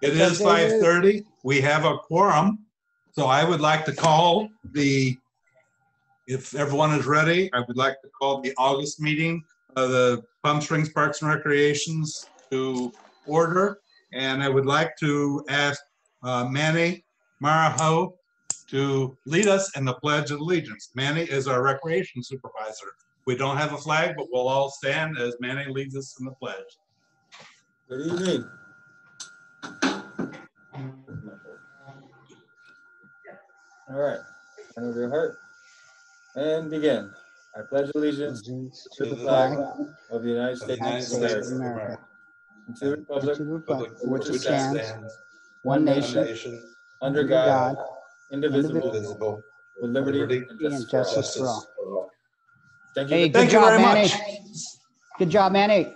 It is 5:30. We have a quorum. So I would like to call if everyone is ready, I would like to call the August meeting of the Palm Springs Parks and Recreations to order. And I would like to ask Manny Maraho to lead us in the Pledge of Allegiance. Manny is our recreation supervisor. We don't have a flag, but we'll all stand as Manny leads us in the pledge. Good evening. All right, turn over your heart and begin. I pledge allegiance to the flag of the United States of America, and to the republic for which it stands, one nation, under God, indivisible, with liberty and justice for all. Thank you. Hey, Thank you very much. Good job, Manny.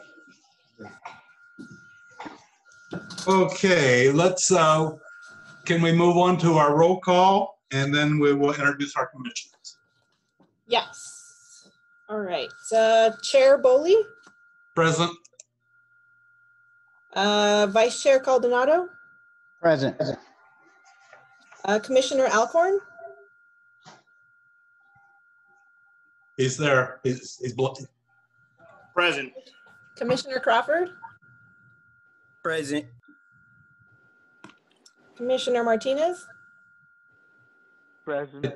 Okay, let's, can we move on to our roll call and then we will introduce our commissioners. Yes. All right. Chair Boley, Present. Vice Chair Caldonado, Present. Commissioner Alcorn, He's there. He's Present. Commissioner Crawford, Present. Commissioner Martinez, Present.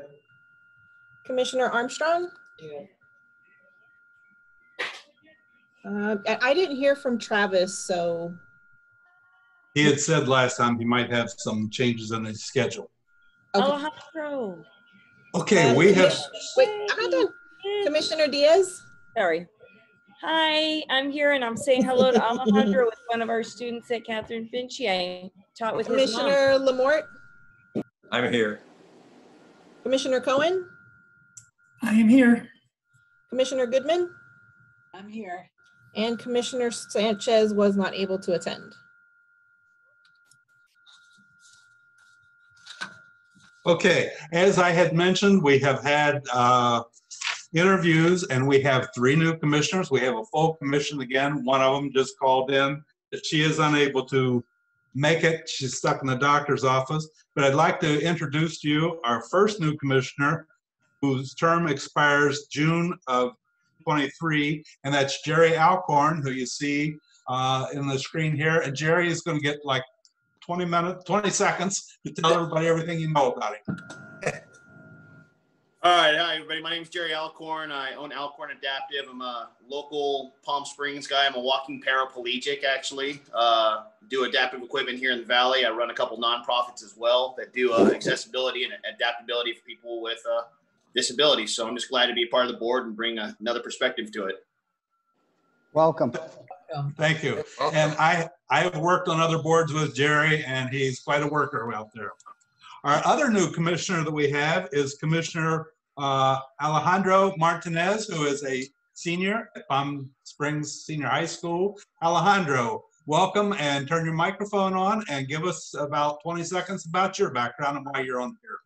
Commissioner Armstrong. I didn't hear from Travis, so. He had said last time he might have some changes in his schedule. Okay. Alejandro. Okay, we have. Wait, I'm not done. Commissioner Diaz. Sorry. Hi, I'm here and I'm saying hello to Alejandro with one of our students at Catherine Finchie. I taught with his mom. Commissioner Lamort. I'm here. Commissioner Cohen. I am here. Commissioner Goodman. I'm here. And Commissioner Sanchez was not able to attend. Okay, as I had mentioned, we have had interviews and we have 3 new commissioners. We have a full commission again. One of them just called in that she is unable to make it. She's stuck in the doctor's office. But I'd like to introduce to you our first new commissioner whose term expires June of 23, and that's Jerry Alcorn, who you see in the screen here. And Jerry is going to get like 20 seconds to tell everybody everything you know about him. All right. Hi, everybody. My name is Jerry Alcorn. I own Alcorn Adaptive. I'm a local Palm Springs guy. I'm a walking paraplegic, actually. Do adaptive equipment here in the Valley. I run a couple nonprofits as well that do accessibility and adaptability for people with disabilities. So I'm just glad to be a part of the board and bring another perspective to it. Welcome. Thank you. And I have worked on other boards with Jerry, and he's quite a worker out there. Our other new commissioner that we have is Commissioner Alejandro Martinez, who is a senior at Palm Springs Senior High School. Alejandro, welcome, and turn your microphone on and give us about 20 seconds about your background and why you're on here.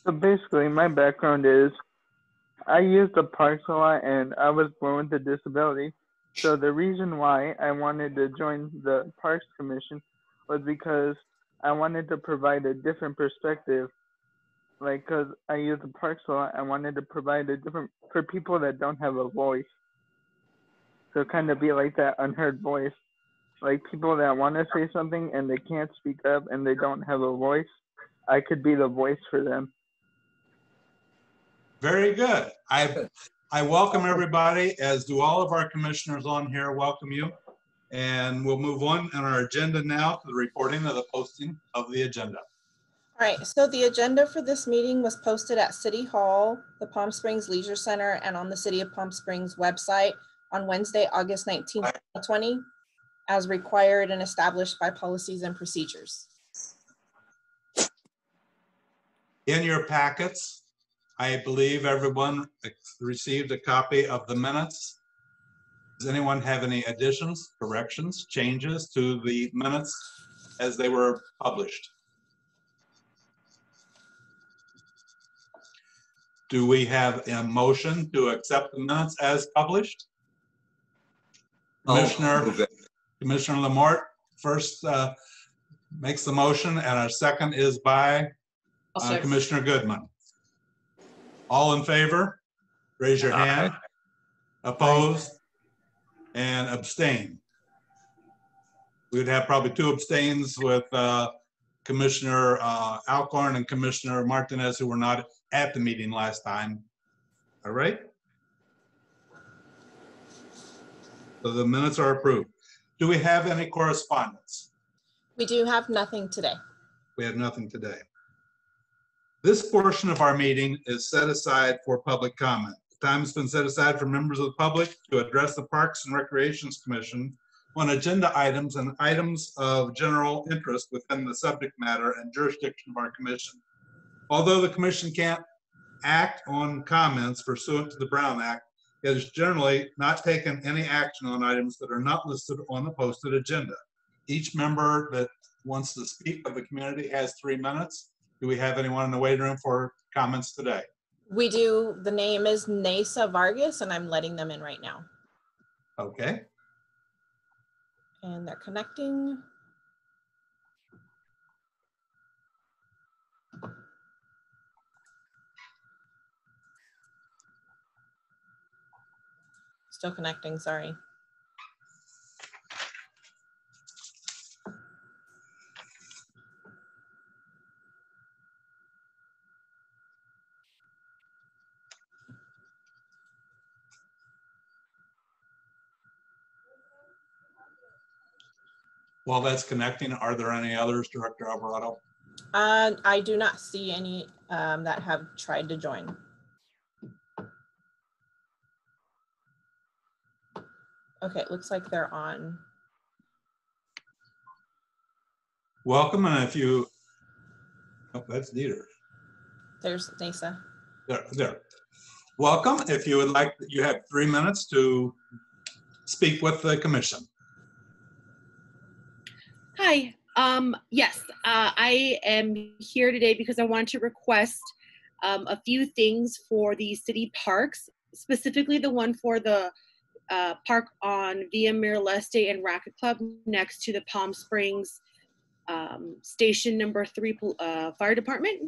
So basically, my background is I use the parks a lot, and I was born with a disability. So the reason why I wanted to join the Parks Commission was because I wanted to provide a different perspective. Like, because I use the parks a lot, I wanted to provide a different, for people that don't have a voice. So kind of be like that unheard voice. Like people that want to say something and they can't speak up and they don't have a voice, I could be the voice for them. Very good. I welcome everybody, as do all of our commissioners on here. Welcome you. And we'll move on our agenda now to the reporting of the posting of the agenda. All right, so the agenda for this meeting was posted at City Hall, the Palm Springs Leisure Center, and on the City of Palm Springs website on Wednesday, August 19th, 2020, as required and established by policies and procedures. In your packets, I believe everyone received a copy of the minutes. Does anyone have any additions, corrections, changes to the minutes as they were published? Do we have a motion to accept the minutes as published? Commissioner Lamort first makes the motion, and our second is by Commissioner Goodman. All in favor, raise your hand. Opposed and abstain. We would have probably 2 abstains with Commissioner Alcorn and Commissioner Martinez, who were not at the meeting last time. All right. So the minutes are approved. Do we have any correspondence? We do have nothing today. We have nothing today. This portion of our meeting is set aside for public comment. Time has been set aside for members of the public to address the Parks and Recreations Commission on agenda items and items of general interest within the subject matter and jurisdiction of our commission. Although the commission can't act on comments pursuant to the Brown Act, it has generally not taken any action on items that are not listed on the posted agenda. Each member that wants to speak of the community has 3 minutes. Do we have anyone in the waiting room for comments today? We do. The name is Nasa Vargas, and I'm letting them in right now. Okay. And they're connecting. Still connecting, sorry. While that's connecting, are there any others, Director Alvarado? I do not see any that have tried to join. Okay, it looks like they're on. Welcome, and if you, oh, that's Dieter. There's Nasa. There. Welcome. If you would like, you have 3 minutes to speak with the commission. Hi. Yes, I am here today because I want to request a few things for the city parks, specifically the one for the park on Via Miraleste and Racket Club next to the Palm Springs Station number 3 fire department.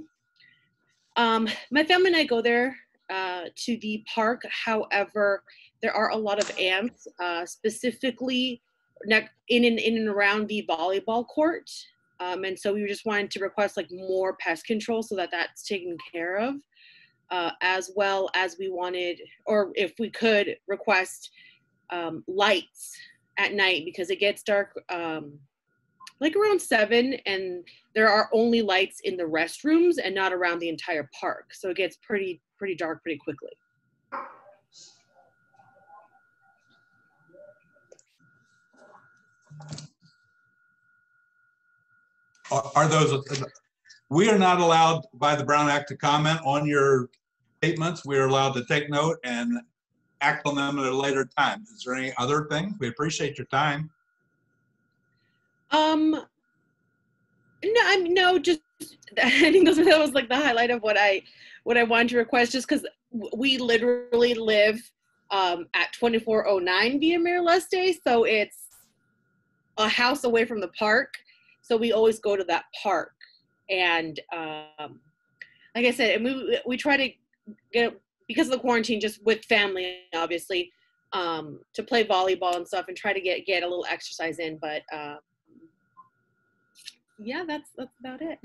My family and I go there to the park. However, there are a lot of ants, specifically in and around the volleyball court. And so we just wanted to request like more pest control so that that's taken care of, as well as we wanted, or if we could request lights at night, because it gets dark like around 7, and there are only lights in the restrooms and not around the entire park. So it gets pretty dark pretty quickly. Are those, we are not allowed by the Brown Act to comment on your statements. We are allowed to take note and act on them at a later time. Is there any other thing? We appreciate your time. No, just I think that was like the highlight of what I wanted to request, just because we literally live at 2409 Via Miraleste, so it's a house away from the park. So we always go to that park, and like I said, and we try to get, because of the quarantine, just with family, obviously, to play volleyball and stuff, and try to get a little exercise in. But yeah, that's about it.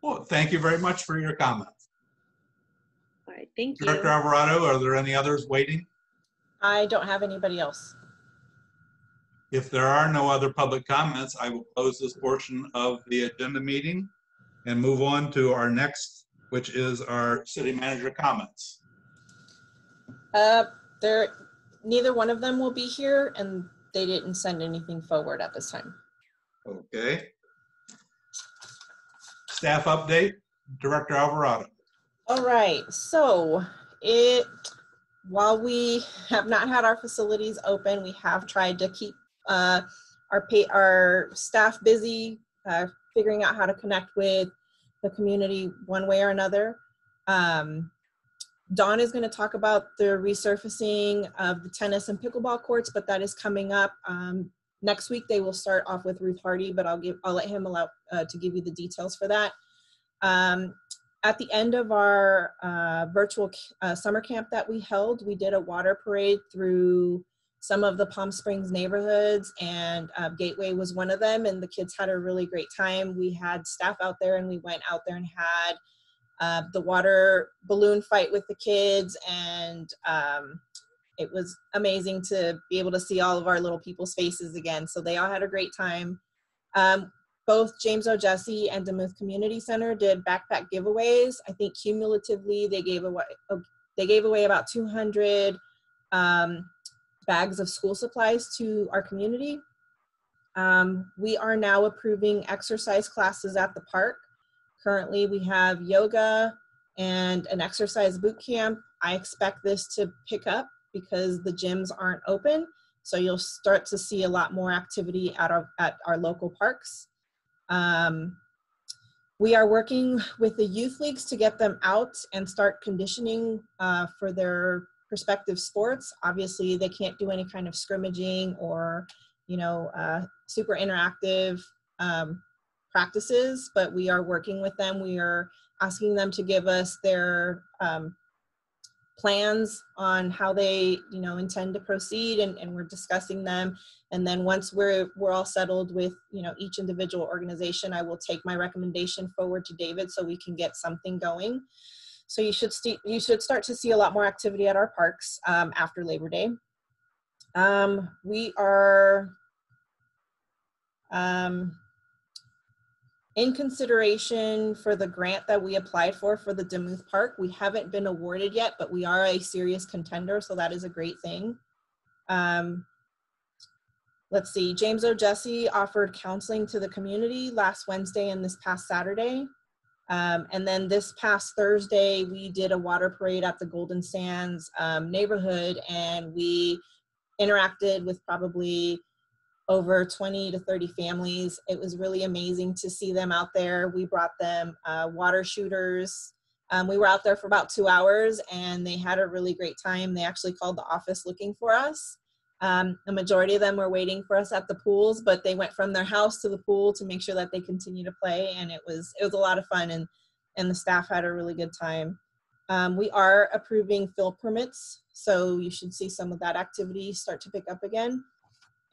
Well, thank you very much for your comments. All right, thank you. Director Alvarado, are there any others waiting? I don't have anybody else. If there are no other public comments, I will close this portion of the agenda meeting and move on to our next, which is our city manager comments. Neither one of them will be here, and they didn't send anything forward at this time. Okay. Staff update, Director Alvarado. All right, so while we have not had our facilities open, we have tried to keep our staff busy, figuring out how to connect with the community one way or another. Dawn is going to talk about the resurfacing of the tennis and pickleball courts, but that is coming up. Next week, they will start off with Ruth Hardy, but I'll let him to give you the details for that. At the end of our virtual summer camp that we held, we did a water parade through some of the Palm Springs neighborhoods, and Gateway was one of them, and the kids had a really great time. We had staff out there, and we went out there and had the water balloon fight with the kids, and it was amazing to be able to see all of our little people's faces again. So they all had a great time. Both James O. Jesse and Demuth Community Center did backpack giveaways. I think cumulatively they gave away about 200 bags of school supplies to our community. We are now approving exercise classes at the park. Currently, we have yoga and an exercise boot camp. I expect this to pick up because the gyms aren't open. So you'll start to see a lot more activity at our local parks. We are working with the youth leagues to get them out and start conditioning for their respective sports. Obviously, they can't do any kind of scrimmaging or, super interactive practices, but we are working with them. We are asking them to give us their plans on how they, intend to proceed, and we're discussing them. And then once we're all settled with, each individual organization, I will take my recommendation forward to David so we can get something going. So you should start to see a lot more activity at our parks after Labor Day. We are in consideration for the grant that we applied for the Demuth Park. We haven't been awarded yet, but we are a serious contender, so that is a great thing. Let's see, James O. Jesse offered counseling to the community last Wednesday and this past Saturday. And then this past Thursday, we did a water parade at the Golden Sands neighborhood, and we interacted with probably over 20 to 30 families. It was really amazing to see them out there. We brought them water shooters. We were out there for about 2 hours, and they had a really great time. They actually called the office looking for us. The majority of them were waiting for us at the pools, but they went from their house to the pool to make sure that they continue to play, and it was a lot of fun, and the staff had a really good time. We are approving fill permits, so you should see some of that activity start to pick up again.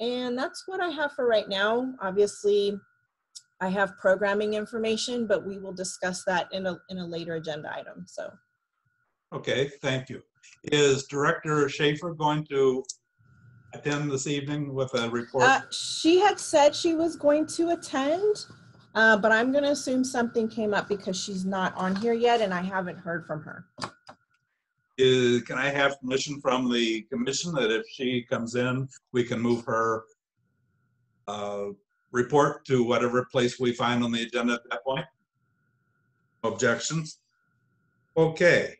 And that's what I have for right now. Obviously, I have programming information, but we will discuss that in a later agenda item. So. Okay, thank you. Is Director Schaefer going to attend this evening with a report? She had said she was going to attend, but I'm going to assume something came up because she's not on here yet, and I haven't heard from her. Can I have permission from the commission that if she comes in, we can move her report to whatever place we find on the agenda at that point? Objections? Okay.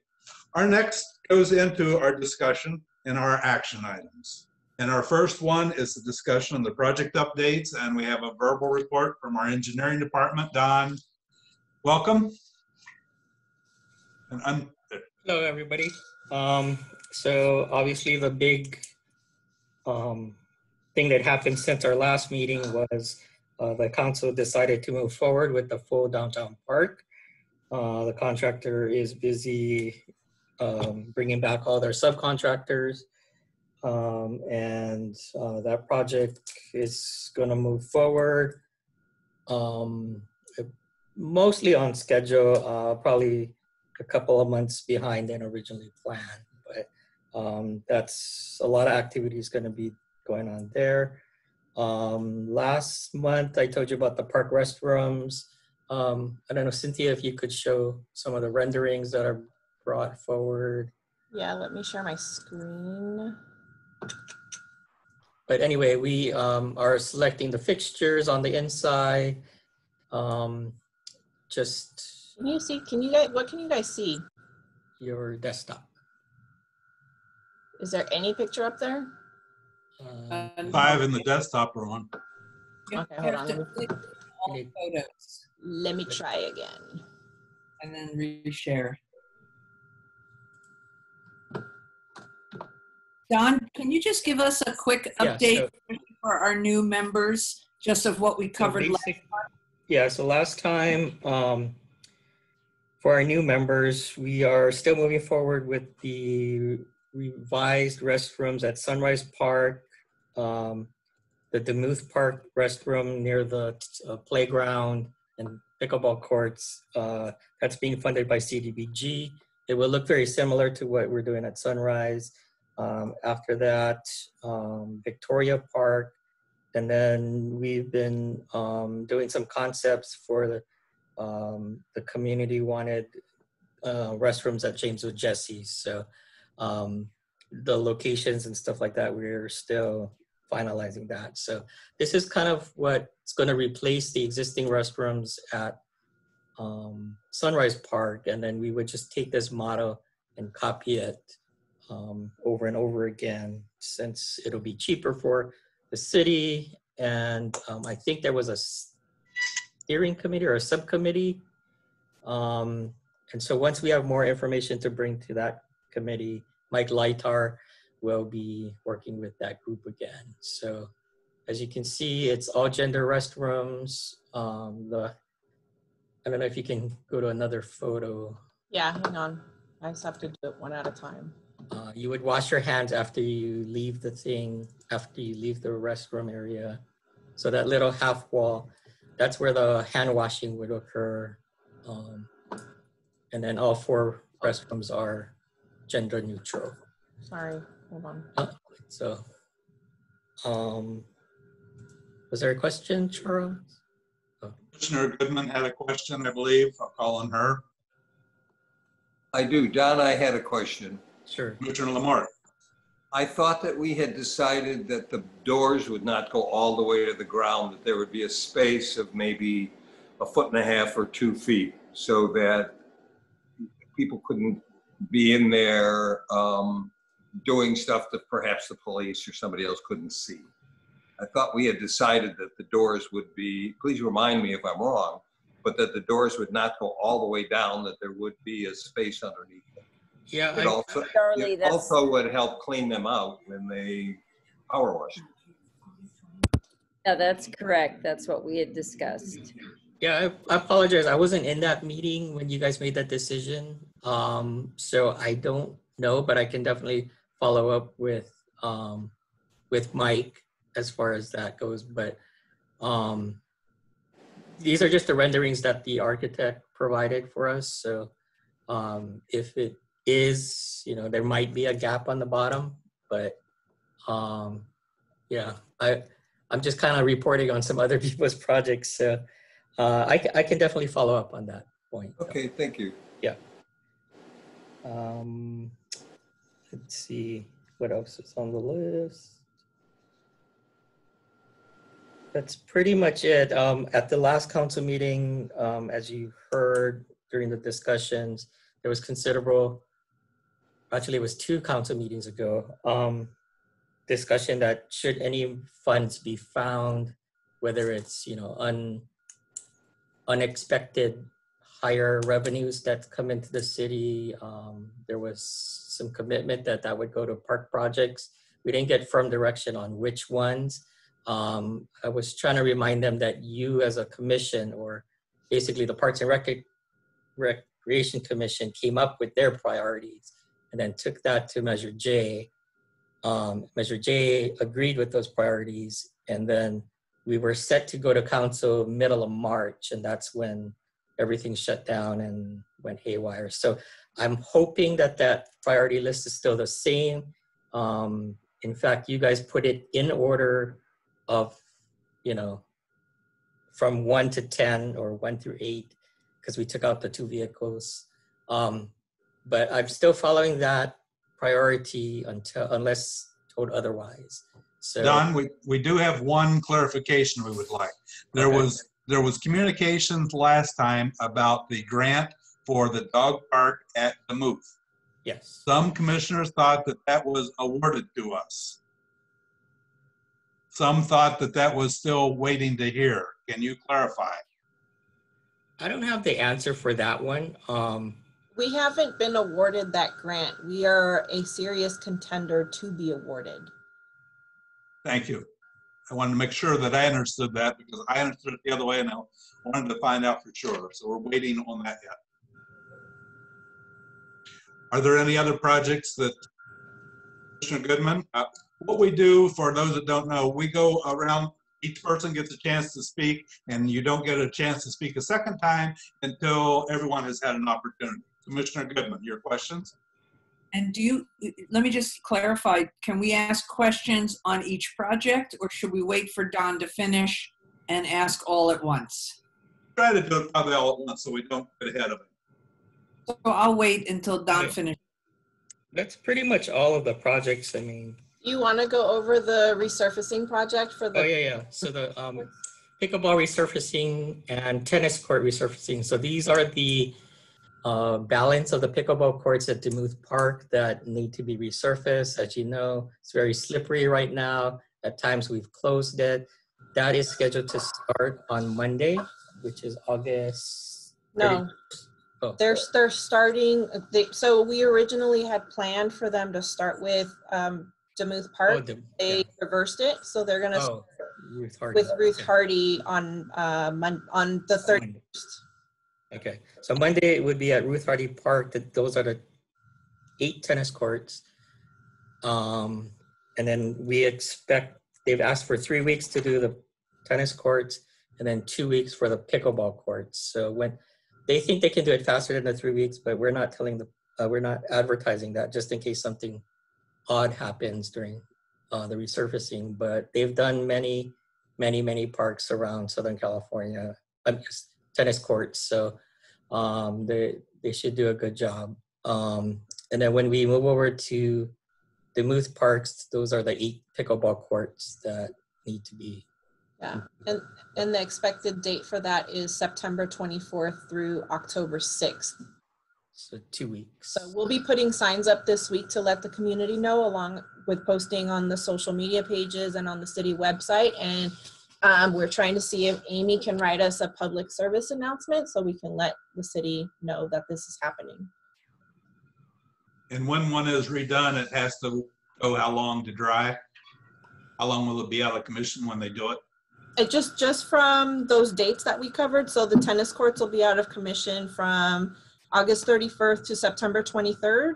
Our next goes into our discussion and our action items. And our first one is the discussion on the project updates, and we have a verbal report from our engineering department. Don, welcome. And hello, everybody. So obviously the big thing that happened since our last meeting was the council decided to move forward with the full downtown park. The contractor is busy bringing back all their subcontractors, and that project is going to move forward mostly on schedule, probably a couple of months behind than originally planned, but that's a lot of activities going to be going on there. Last month I told you about the park restrooms. I don't know, Cynthia, if you could show some of the renderings that are brought forward. Yeah, let me share my screen. But anyway, we are selecting the fixtures on the inside. Can you see, what can you guys see? Your desktop. Is there any picture up there? 5 in the desktop one. Okay, hold on. Let me try again. And then reshare. Don, can you just give us a quick Yeah, update for our new members, just of what we So covered last? so last time, for our new members, we are still moving forward with the revised restrooms at Sunrise Park, the Demuth Park restroom near the playground and pickleball courts. That's being funded by CDBG. It will look very similar to what we're doing at Sunrise. After that, Victoria Park. And then we've been doing some concepts for the community wanted restrooms at James with Jesse's. So the locations and stuff like that, we're still finalizing that. So this is kind of what's going to replace the existing restrooms at Sunrise Park. And then we would just take this model and copy it over and over again, since it'll be cheaper for the city. And I think there was a steering committee or a subcommittee. And so once we have more information to bring to that committee, Mike Lightar will be working with that group again. So as you can see, it's all gender restrooms. I don't know if you can go to another photo. Yeah, hang on. I just have to do it one at a time. You would wash your hands after you leave the thing, after you leave the restroom area. So that little half wall, that's where the hand washing would occur. And then all 4 restrooms are gender neutral. Sorry, hold on. So, was there a question, Charles? Commissioner Goodman had a question, I believe. I'll call on her. I do. Don, I had a question. Sure. Commissioner Lamort. I thought that we had decided that the doors would not go all the way to the ground, that there would be a space of maybe 1.5 feet or 2 feet, so that people couldn't be in there doing stuff that perhaps the police or somebody else couldn't see. I thought we had decided that the doors would be, please remind me if I'm wrong, but that the doors would not go all the way down, that there would be a space underneath them. Yeah, It also would help clean them out when they power wash. Yeah, that's correct. That's what we had discussed. Yeah, I apologize. I wasn't in that meeting when you guys made that decision. So I don't know, but I can definitely follow up with Mike as far as that goes. But these are just the renderings that the architect provided for us. So if it is, there might be a gap on the bottom, but yeah, I'm just kind of reporting on some other people's projects. So I can definitely follow up on that point. Okay, thank you. Yeah. Let's see what else is on the list. That's pretty much it. At the last council meeting, as you heard during the discussions, there was considerable, actually it was 2 council meetings ago, discussion that should any funds be found, whether it's, unexpected higher revenues that come into the city. There was some commitment that would go to park projects. We didn't get firm direction on which ones. I was trying to remind them that you as a commission, or basically the Parks and Recreation Commission, came up with their priorities and then took that to Measure J. Measure J agreed with those priorities, and then we were set to go to council middle of March, and that's when everything shut down and went haywire. So I'm hoping that priority list is still the same. In fact, you guys put it in order of, from 1 to 10 or 1 through 8, because we took out the 2 vehicles. But I'm still following that priority unless told otherwise. So, Don, we do have one clarification we would like. There was communications last time about the grant for the dog park at Demuth. Yes. Some commissioners thought that was awarded to us. Some thought that was still waiting to hear. Can you clarify? I don't have the answer for that one. We haven't been awarded that grant. We are a serious contender to be awarded. Thank you. I wanted to make sure that I understood that because I understood it the other way and I wanted to find out for sure. So we're waiting on that yet. Are there any other projects that, Commissioner Goodman? What we do, for those that don't know, we go around, each person gets a chance to speak, and you don't get a chance to speak a second time until everyone has had an opportunity. Commissioner Goodman, your questions? And let me just clarify, can we ask questions on each project, or should we wait for Don to finish and ask all at once? Try to do it probably all at once so we don't get ahead of it. So I'll wait until Don finishes. That's pretty much all of the projects. I mean, You want to go over the resurfacing project for the? oh yeah. So the pickleball resurfacing and tennis court resurfacing. So these are the balance of the pickleball courts at Demuth Park that need to be resurfaced. As you know, it's very slippery right now. At times we've closed it. That is scheduled to start on Monday, which is August 31st. No. Oh. They're starting, so we originally had planned for them to start with Demuth Park. They reversed it, so they're going to start with Ruth Hardy on the 31st. Okay, so Monday it would be at Ruth Hardy Park. Those are the 8 tennis courts. And then we expect, they've asked for 3 weeks to do the tennis courts and then 2 weeks for the pickleball courts. So when they think they can do it faster than the 3 weeks, but we're not telling we're not advertising that just in case something odd happens during the resurfacing. But they've done many parks around Southern California, tennis courts. So they should do a good job. And then when we move over to the Demuth Parks, those are the 8 pickleball courts that need to be. Yeah, and the expected date for that is September 24th through October 6th. So 2 weeks. So we'll be putting signs up this week to let the community know, along with posting on the social media pages and on the city website. And we're trying to see if Amy can write us a public service announcement so we can let the city know that this is happening. And when one is redone, it has to go how long to dry? How long will it be out of commission when they do it? It just from those dates that we covered. So the tennis courts will be out of commission from August 31st to September 23rd.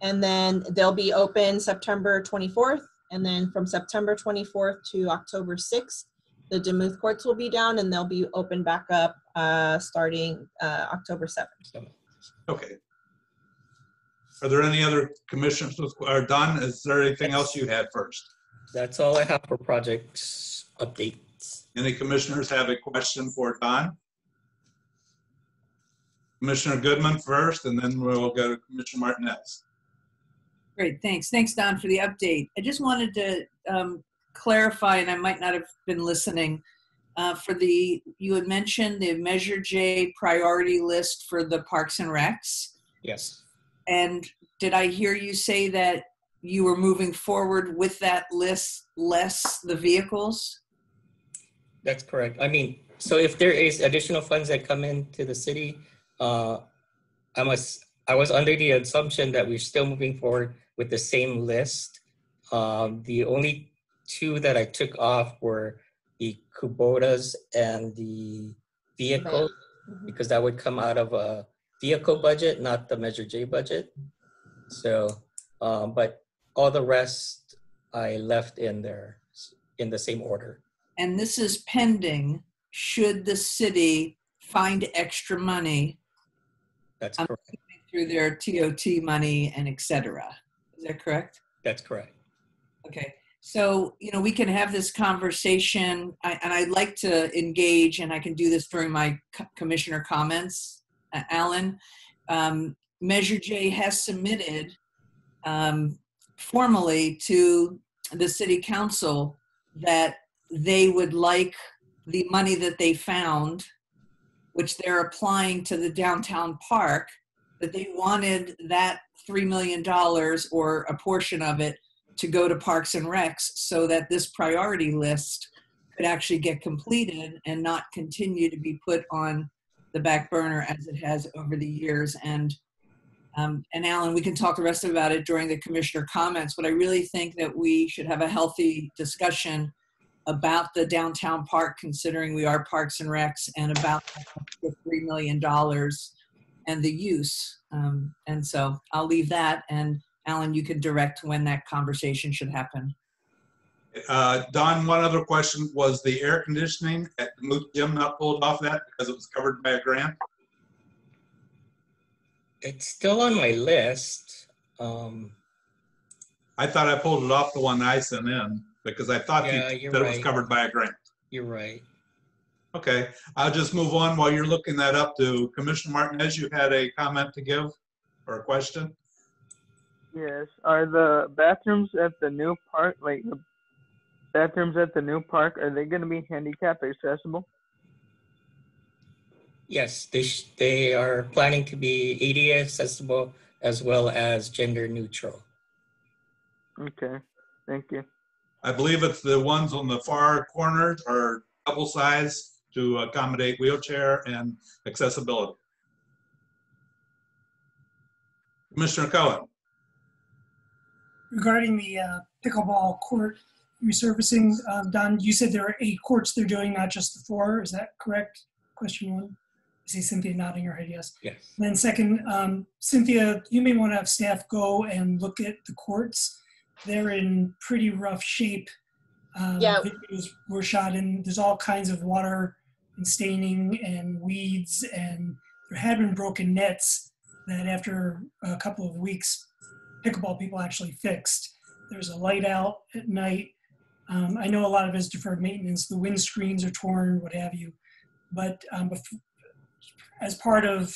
And then they'll be open September 24th. And then from September 24th to October 6th, the Demuth courts will be down and they'll be open back up starting October 7th. Okay. Are there any other commissioners, or Don, is there anything else you had first? That's all I have for projects updates. Any commissioners have a question for Don? Commissioner Goodman first, and then we'll go to Commissioner Martinez. Great, thanks. Thanks, Don, for the update. I just wanted to clarify, and I might not have been listening, you had mentioned the Measure J priority list for the Parks and Recs. Yes. And did I hear you say that you were moving forward with that list, less the vehicles? That's correct. I mean, so if there is additional funds that come into the city, I was under the assumption that we're still moving forward with the same list. The only 2 that I took off were the Kubotas and the vehicle, because that would come out of a vehicle budget, not the Measure J budget. So, but all the rest I left in there in the same order. And this is pending should the city find extra money. That's correct. Through their TOT money and et cetera. Is that correct? That's correct. Okay. So, we can have this conversation, and I'd like to engage, and I can do this during my commissioner comments, Alan. Measure J has submitted formally to the city council that they would like the money that they found, which they're applying to the downtown park, that they wanted that $3 million or a portion of it to go to Parks and Recs so that this priority list could actually get completed and not continue to be put on the back burner as it has over the years. And And Alan, we can talk the rest about it during the commissioner comments, but I really think that we should have a healthy discussion about the downtown park, considering we are Parks and Recs, and about the $3 million and the use. And so I'll leave that, and Alan, you can direct when that conversation should happen. Don, one other question. Was the air conditioning at the Moot Gym not pulled off that because it was covered by a grant? It's still on my list. I thought I pulled it off the one I sent in because I thought that it was covered by a grant. You're right. Okay, I'll just move on while you're looking that up. To Commissioner Martinez, you had a comment to give or a question? Yes. Are the bathrooms at the new park, like the bathrooms at the new park, are they going to be handicap accessible? Yes, they are planning to be ADA accessible as well as gender neutral. Okay, thank you. I believe it's the ones on the far corners are double size to accommodate wheelchair and accessibility. Commissioner Cohen. Regarding the pickleball court resurfacing, Don, you said there are 8 courts they're doing, not just the 4. Is that correct? Question 1. I see Cynthia nodding her head, yes. Yes. And then second, Cynthia, you may want to have staff go and look at the courts. They're in pretty rough shape. Yeah. Videos were shot in. There's all kinds of water and staining and weeds, and there had been broken nets that after a couple of weeks, pickleball people actually fixed. There's a light out at night. I know a lot of it is deferred maintenance. The wind screens are torn, what have you. But as part of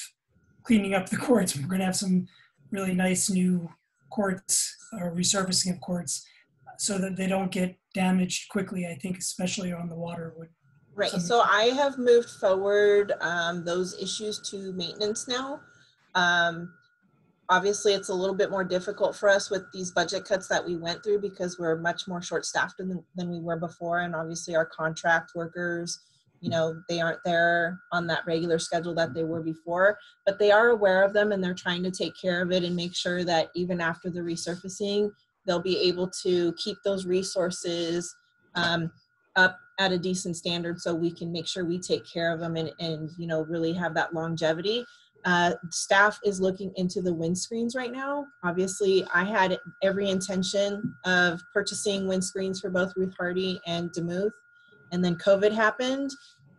cleaning up the courts, we're going to have some really nice new courts or resurfacing of courts so that they don't get damaged quickly, I think, especially on the water. Right, so I have moved forward those issues to maintenance now. Obviously, it's a little bit more difficult for us with these budget cuts that we went through because we're much more short-staffed than we were before. And obviously our contract workers, you know, they aren't there on that regular schedule that they were before, but they are aware of them and they're trying to take care of it and make sure that even after the resurfacing, they'll be able to keep those resources up at a decent standard so we can make sure we take care of them and you know, really have that longevity. Staff is looking into the windscreens right now. Obviously, I had every intention of purchasing windscreens for both Ruth Hardy and Demuth. And then COVID happened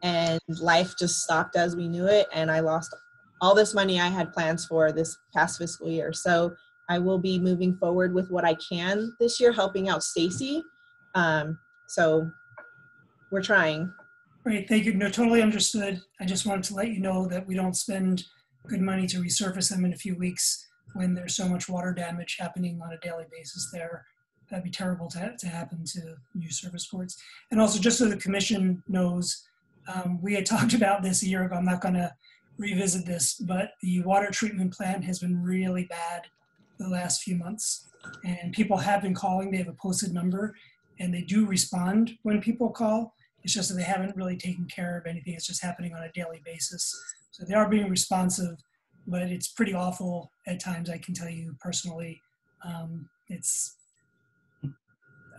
and life just stopped as we knew it. And I lost all this money I had plans for this past fiscal year. So I will be moving forward with what I can this year, helping out Stacy. So we're trying. Great, thank you. No, totally understood. I just wanted to let you know that we don't spend good money to resurface them in a few weeks when there's so much water damage happening on a daily basis there. That'd be terrible to happen to new service courts. And also, just so the commission knows, we had talked about this a year ago. I'm not going to revisit this, but the water treatment plant has been really bad the last few months. And people have been calling. They have a posted number, and they do respond when people call. It's just that they haven't really taken care of anything. It's just happening on a daily basis. So they are being responsive, but it's pretty awful at times, I can tell you personally.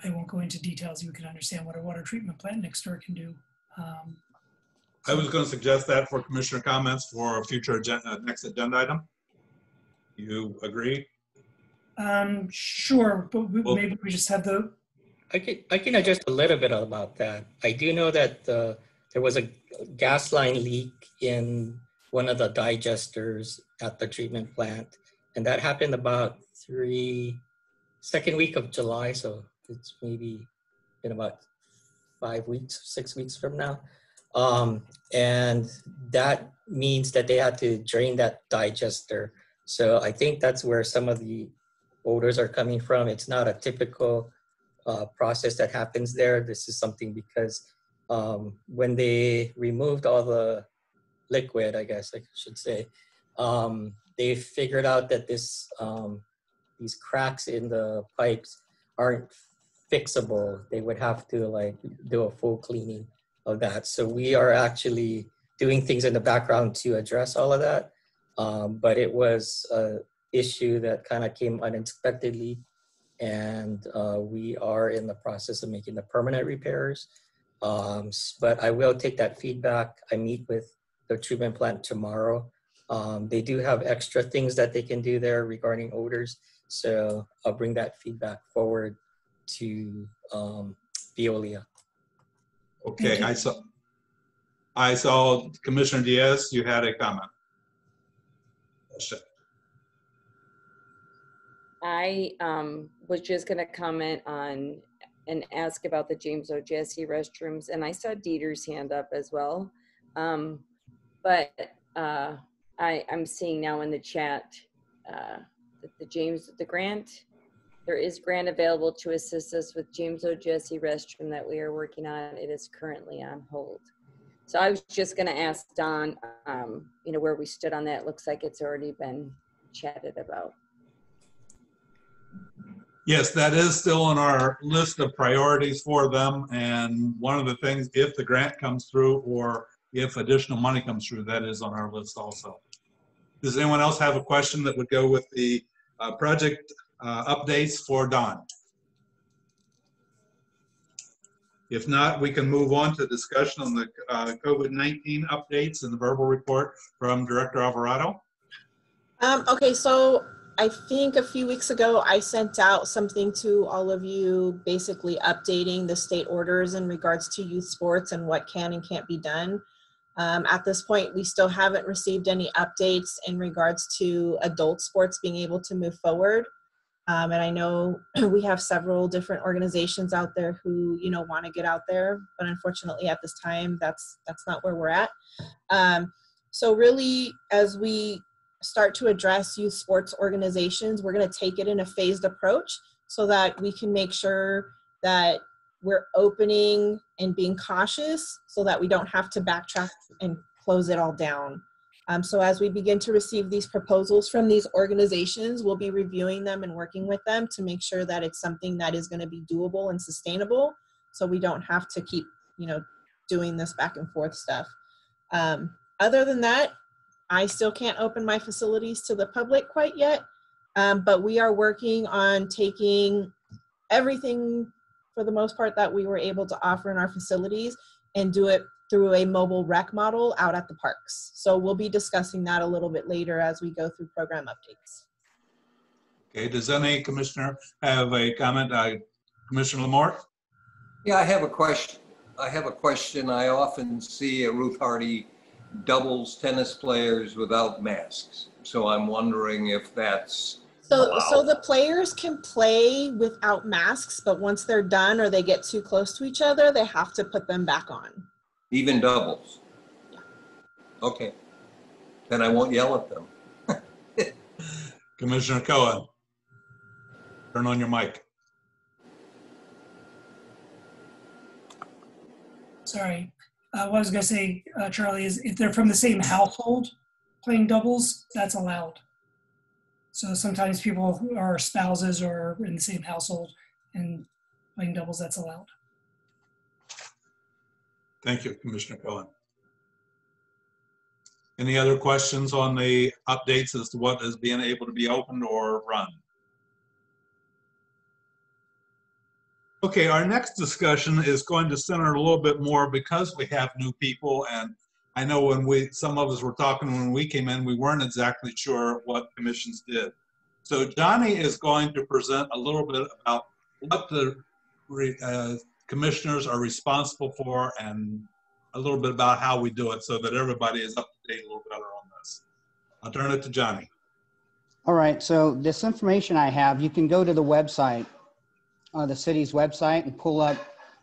I won't go into details. You can understand what a water treatment plant next door can do. I was going to suggest that for commissioner comments for a future next agenda item. You agree? Sure, but maybe we just have the... I can adjust a little bit about that. I do know that there was a gas line leak in one of the digesters at the treatment plant, and that happened about second week of July, so it's maybe been about 5 weeks, 6 weeks from now. And that means that they had to drain that digester. So I think that's where some of the odors are coming from. It's not a typical process that happens there. This is something because when they removed all the liquid, I guess I should say, they figured out that these cracks in the pipes aren't fixable. They would have to like do a full cleaning of that. So we are actually doing things in the background to address all of that. But it was issue that kind of came unexpectedly. And we are in the process of making the permanent repairs. But I will take that feedback. I meet with the treatment plant tomorrow. They do have extra things that they can do there regarding odors. So I'll bring that feedback forward to Veolia. Okay, I saw Commissioner Diaz, you had a comment. I was just going to comment on and ask about the James O. Jesse restrooms, and I saw Dieter's hand up as well. But I'm seeing now in the chat that the grant, there is grant available to assist us with James O. Jesse restroom that we are working on. It is currently on hold. So I was just going to ask Don, where we stood on that. It looks like it's already been chatted about. Yes, that is still on our list of priorities for them. And one of the things, if the grant comes through or if additional money comes through, that is on our list also. Does anyone else have a question that would go with the project updates for Don? If not, we can move on to discussion on the COVID-19 updates and the verbal report from Director Alvarado. Okay, so I think a few weeks ago, I sent out something to all of you, basically updating the state orders in regards to youth sports and what can and can't be done. At this point, we still haven't received any updates in regards to adult sports being able to move forward. And I know we have several different organizations out there who, want to get out there, but unfortunately at this time, that's not where we're at. So really, as we start to address youth sports organizations, we're going to take it in a phased approach so that we can make sure that we're opening and being cautious so that we don't have to backtrack and close it all down. So as we begin to receive these proposals from these organizations, we'll be reviewing them and working with them to make sure that it's something that is going to be doable and sustainable, so we don't have to keep, doing this back and forth stuff. Other than that, I still can't open my facilities to the public quite yet, but we are working on taking everything, for the most part, that we were able to offer in our facilities and do it through a mobile rec model out at the parks. So we'll be discussing that a little bit later as we go through program updates. Okay, does any commissioner have a comment? Commissioner Lamort? Yeah, I have a question. I often see at Ruth Hardy doubles tennis players without masks. So I'm wondering if that's So the players can play without masks, but once they're done or they get too close to each other, they have to put them back on. even doubles. Yeah. Okay. Then I won't yell at them. Commissioner Cohen, turn on your mic. Sorry. What I was going to say, Charlie, is if they're from the same household playing doubles, that's allowed. So sometimes people who are spouses or in the same household and playing doubles, that's allowed. Thank you, Commissioner Cohen. Any other questions on the updates as to what is being able to be opened or run? Okay, our next discussion is going to center a little bit more because we have new people, and I know when some of us were talking when we came in, we weren't exactly sure what commissions did. So Johnny is going to present a little bit about what the commissioners are responsible for and a little bit about how we do it so that everybody is up to date a little better on this. I'll turn it to Johnny. All right, so this information I have, you can go to the website, the city's website, and pull up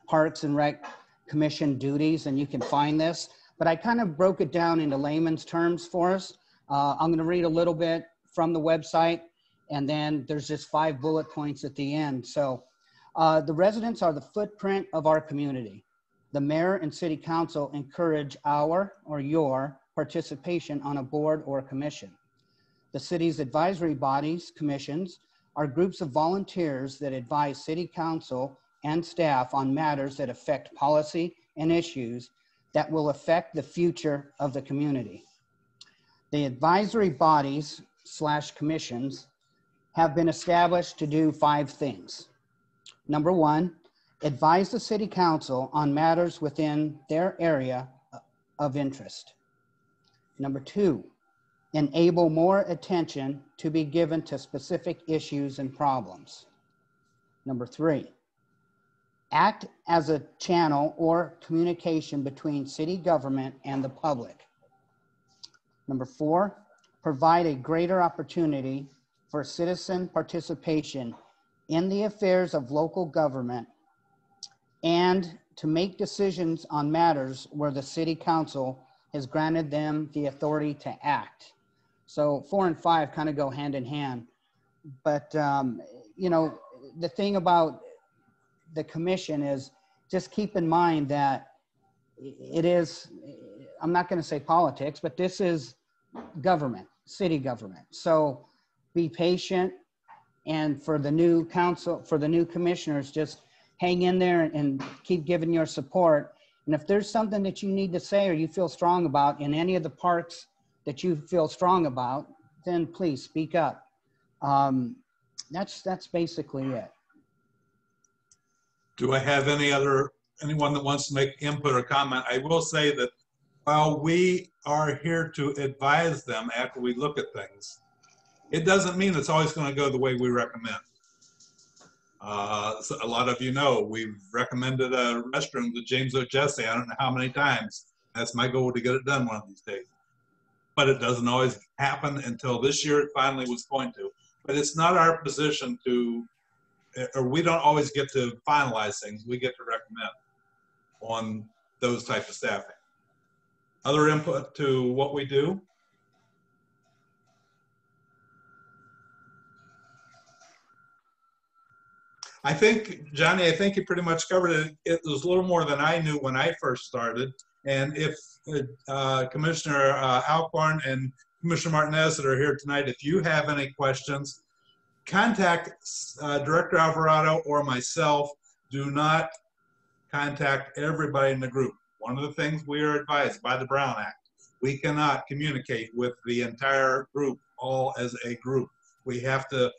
Parks and Rec Commission duties, and you can find this. But I kind of broke it down into layman's terms for us. I'm going to read a little bit from the website, and then there's just 5 bullet points at the end. So the residents are the footprint of our community. The mayor and city council encourage our or your participation on a board or commission. The city's advisory bodies, commissions, are groups of volunteers that advise city council and staff on matters that affect policy and issues that will affect the future of the community. The advisory bodies commissions have been established to do 5 things. Number 1, advise the city council on matters within their area of interest. Number 2, enable more attention to be given to specific issues and problems. Number 3, act as a channel or communication between city government and the public. Number 4, provide a greater opportunity for citizen participation in the affairs of local government and to make decisions on matters where the city council has granted them the authority to act. So 4 and 5 kind of go hand in hand. But, you know, the thing about the commission is just keep in mind that it is, I'm not going to say politics, but this is government, city government. So be patient. And for the new council, for the new commissioners, just hang in there and keep giving your support. And if there's something that you need to say or you feel strong about in any of the parks that you feel strong about, then please speak up. That's basically it. Do I have anyone that wants to make input or comment? I will say that while we are here to advise them after we look at things, it doesn't mean it's always going to go the way we recommend. So a lot of you know, we've recommended a restroom to James O'Jesse. I don't know how many times. That's my goal, to get it done one of these days. But it doesn't always happen until this year it finally was going to. But it's not our position to, or we don't always get to finalize things. We get to recommend on those types of staffing. Other input to what we do? I think, Johnny, I think you pretty much covered it. It was a little more than I knew when I first started. And if Commissioner Alcorn and Commissioner Martinez that are here tonight, if you have any questions, contact Director Alvarado or myself. Do not contact everybody in the group. One of the things we are advised by the Brown Act, we cannot communicate with the entire group all as a group. We have to,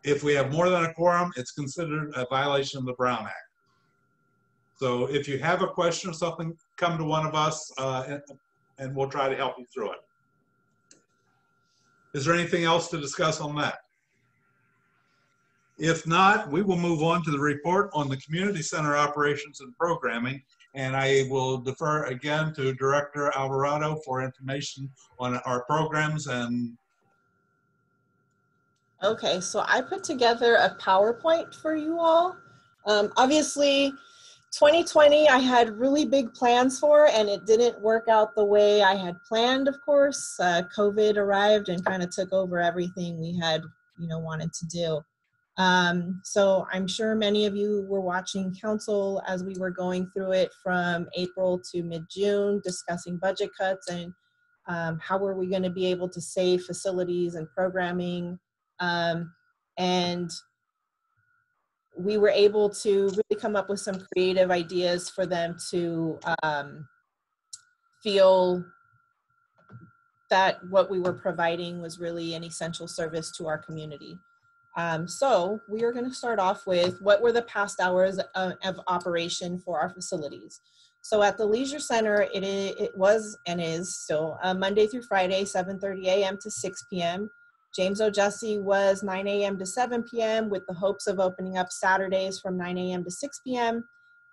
if we have more than a quorum, it's considered a violation of the Brown Act. So if you have a question or something, come to one of us and we'll try to help you through it. Is there anything else to discuss on that? If not, we will move on to the report on the community center operations and programming. And I will defer again to Director Alvarado for information on our programs. And okay, so I put together a PowerPoint for you all. Obviously, 2020 I had really big plans for, and it didn't work out the way I had planned, of course. COVID arrived and kind of took over everything we had, wanted to do. So I'm sure many of you were watching council as we were going through it from April to mid-June, discussing budget cuts and how were we going to be able to save facilities and programming. And we were able to really come up with some creative ideas for them to feel that what we were providing was really an essential service to our community. So we are going to start off with what were the past hours of operation for our facilities. So at the Leisure Center, it was and is still Monday through Friday, 7:30 a.m. to 6 p.m. James O'Jesse was 9 a.m. to 7 p.m. with the hopes of opening up Saturdays from 9 a.m. to 6 p.m.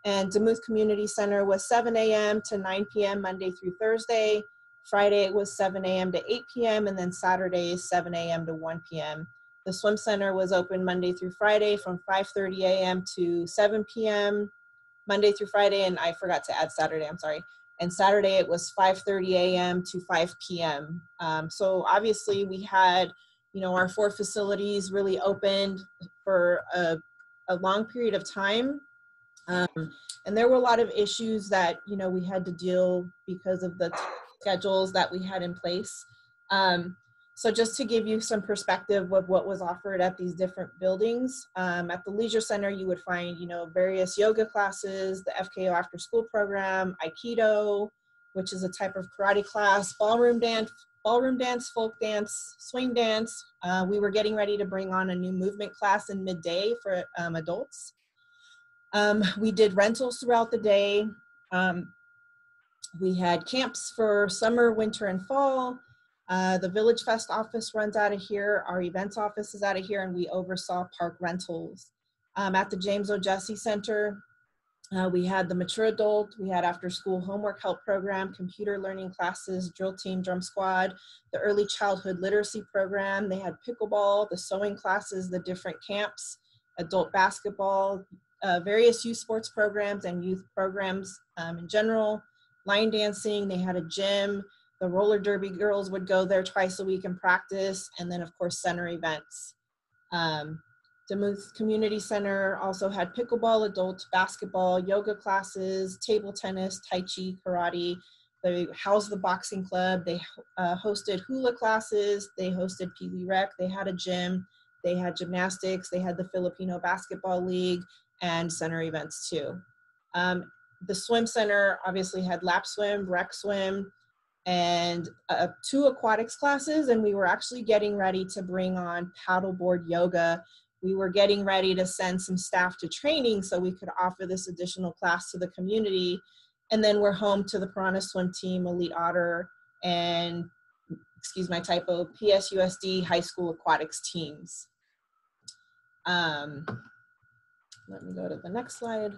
And Demuth Community Center was 7 a.m. to 9 p.m. Monday through Thursday. Friday it was 7 a.m. to 8 p.m. and then Saturday is 7 a.m. to 1 p.m. The Swim Center was open Monday through Friday from 5:30 a.m. to 7 p.m. Monday through Friday, and I forgot to add Saturday, I'm sorry. And Saturday it was 5:30 a.m. to 5 p.m. So obviously we had, our 4 facilities really opened for a long period of time. And there were a lot of issues that, we had to deal because of the schedules that we had in place. So just to give you some perspective of what was offered at these different buildings, at the Leisure Center, you would find, various yoga classes, the FKO after school program, Aikido, which is a type of karate class, ballroom ballroom dance, folk dance, swing dance. We were getting ready to bring on a new movement class in midday for adults. We did rentals throughout the day. We had camps for summer, winter, and fall. The Village Fest office runs out of here. Our events office is out of here, and we oversaw park rentals. At the James O. Jesse Center, we had the mature adult, we had after school homework help program, computer learning classes, drill team, drum squad, the early childhood literacy program. They had pickleball, the sewing classes, the different camps, adult basketball, various youth sports programs and youth programs in general, line dancing. They had a gym. The roller derby girls would go there twice a week and practice. And then of course, center events. Demuth Community Center also had pickleball, adult basketball, yoga classes, table tennis, tai chi, karate. They housed the boxing club. They hosted hula classes. They hosted Pee Wee Rec. They had a gym. They had gymnastics. They had the Filipino Basketball League and center events too. The swim center obviously had lap swim, rec swim, and 2 aquatics classes. And we were actually getting ready to bring on paddleboard yoga. We were getting ready to send some staff to training so we could offer this additional class to the community. And then we're home to the Piranha Swim Team, Elite Otter, and, excuse my typo, PSUSD high school aquatics teams. Let me go to the next slide.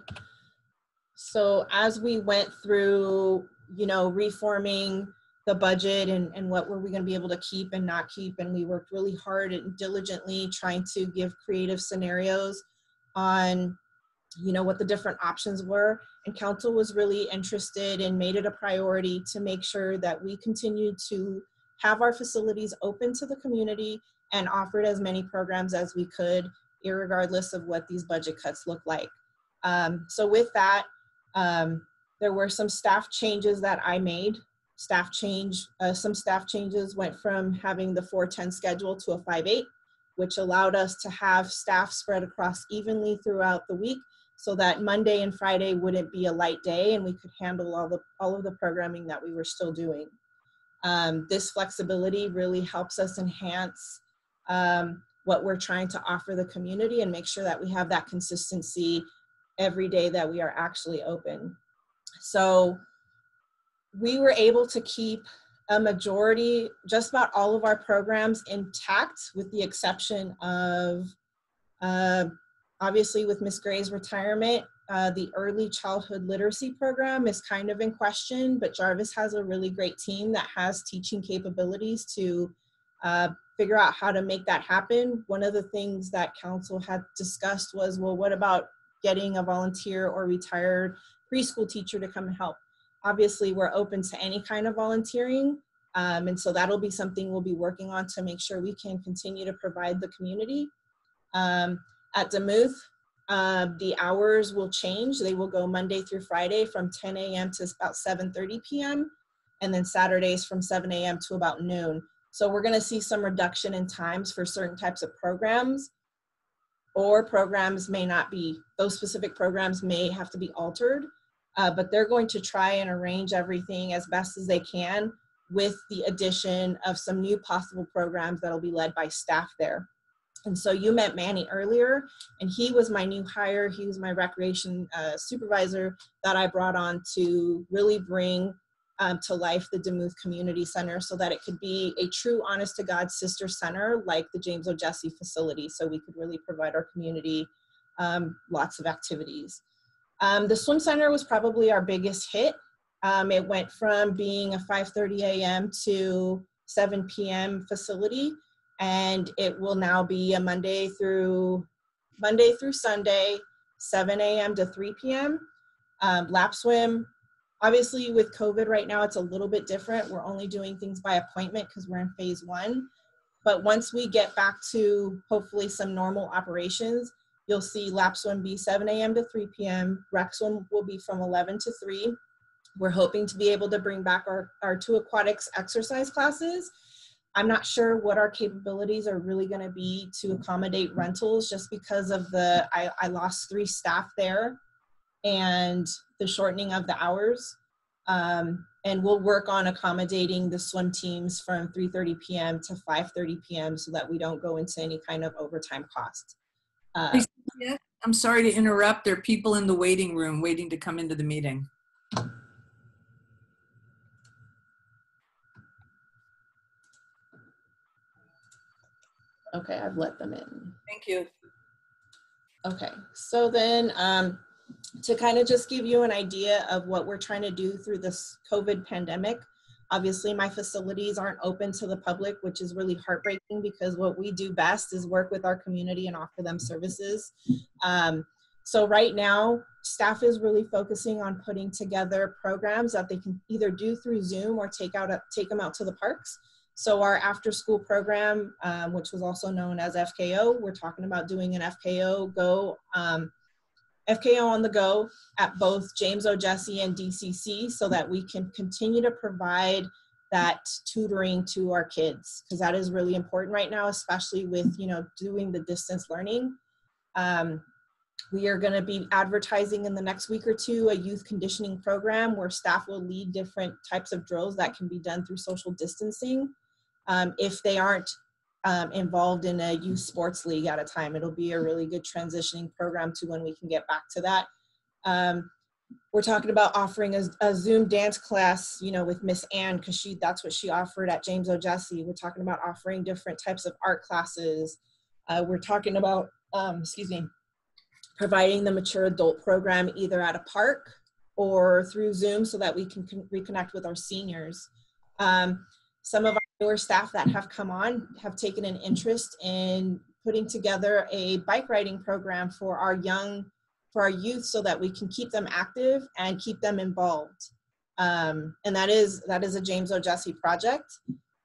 So as we went through, you know, reforming the budget and what were we going to be able to keep and not keep, and we worked really hard and diligently trying to give creative scenarios on, you know, what the different options were. And council was really interested and made it a priority to make sure that we continued to have our facilities open to the community and offered as many programs as we could, irregardless of what these budget cuts look like. So with that, there were some staff changes that I made. Some staff changes went from having the 4-10 schedule to a 5-8, which allowed us to have staff spread across evenly throughout the week so that Monday and Friday wouldn't be a light day and we could handle all of the programming that we were still doing. This flexibility really helps us enhance what we're trying to offer the community and make sure that we have that consistency every day that we are actually open. So we were able to keep a majority, just about all of our programs intact, with the exception of, obviously with Ms. Gray's retirement, the early childhood literacy program is kind of in question, but Jarvis has a really great team that has teaching capabilities to figure out how to make that happen. One of the things that council had discussed was, well, what about getting a volunteer or retired preschool teacher to come and help? Obviously, we're open to any kind of volunteering. And so that'll be something we'll be working on to make sure we can continue to provide the community. At Demuth, the hours will change. They will go Monday through Friday from 10 a.m. to about 7:30 p.m. and then Saturdays from 7 a.m. to about noon. So we're gonna see some reduction in times for certain types of programs, or programs may not be, those specific programs may have to be altered. But they're going to try and arrange everything as best as they can with the addition of some new possible programs that'll be led by staff there. And so you met Manny earlier, and he was my new hire. He was my recreation supervisor that I brought on to really bring to life the Demuth Community Center so that it could be a true honest to God sister center like the James O. Jesse facility, so we could really provide our community lots of activities. The swim center was probably our biggest hit. It went from being a 5:30 a.m. to 7 p.m. facility, and it will now be a Monday through Sunday, 7 a.m. to 3 p.m. Lap swim, obviously with COVID right now, it's a little bit different. We're only doing things by appointment because we're in phase 1. But once we get back to hopefully some normal operations, you'll see lap swim be 7 a.m. to 3 p.m. Rec swim will be from 11 to 3. We're hoping to be able to bring back our 2 aquatics exercise classes. I'm not sure what our capabilities are really going to be to accommodate rentals, just because of I lost 3 staff there and the shortening of the hours. And we'll work on accommodating the swim teams from 3:30 p.m. to 5:30 p.m. so that we don't go into any kind of overtime cost. I'm sorry to interrupt. There are people in the waiting room waiting to come into the meeting. Okay, I've let them in. Thank you. Okay, so then to kind of just give you an idea of what we're trying to do through this COVID pandemic, obviously my facilities aren't open to the public, which is really heartbreaking because what we do best is work with our community and offer them services. So right now, staff is really focusing on putting together programs that they can either do through Zoom or take them out to the parks. So our after school program, which was also known as FKO, we're talking about doing an FKO on the go at both James O. Jessie and DCC so that we can continue to provide that tutoring to our kids, because that is really important right now, especially with, doing the distance learning. We are going to be advertising in the next week or two a youth conditioning program where staff will lead different types of drills that can be done through social distancing. If they aren't involved in a youth sports league at a time, it'll be a really good transitioning program to when we can get back to that. We're talking about offering a Zoom dance class, with Miss Ann, because that's what she offered at James O. Jessie. We're talking about offering different types of art classes. We're talking about, providing the mature adult program either at a park or through Zoom so that we can reconnect with our seniors. Some of our newer staff that have come on have taken an interest in putting together a bike riding program for our youth so that we can keep them active and keep them involved. And that is a James O. Jessie project.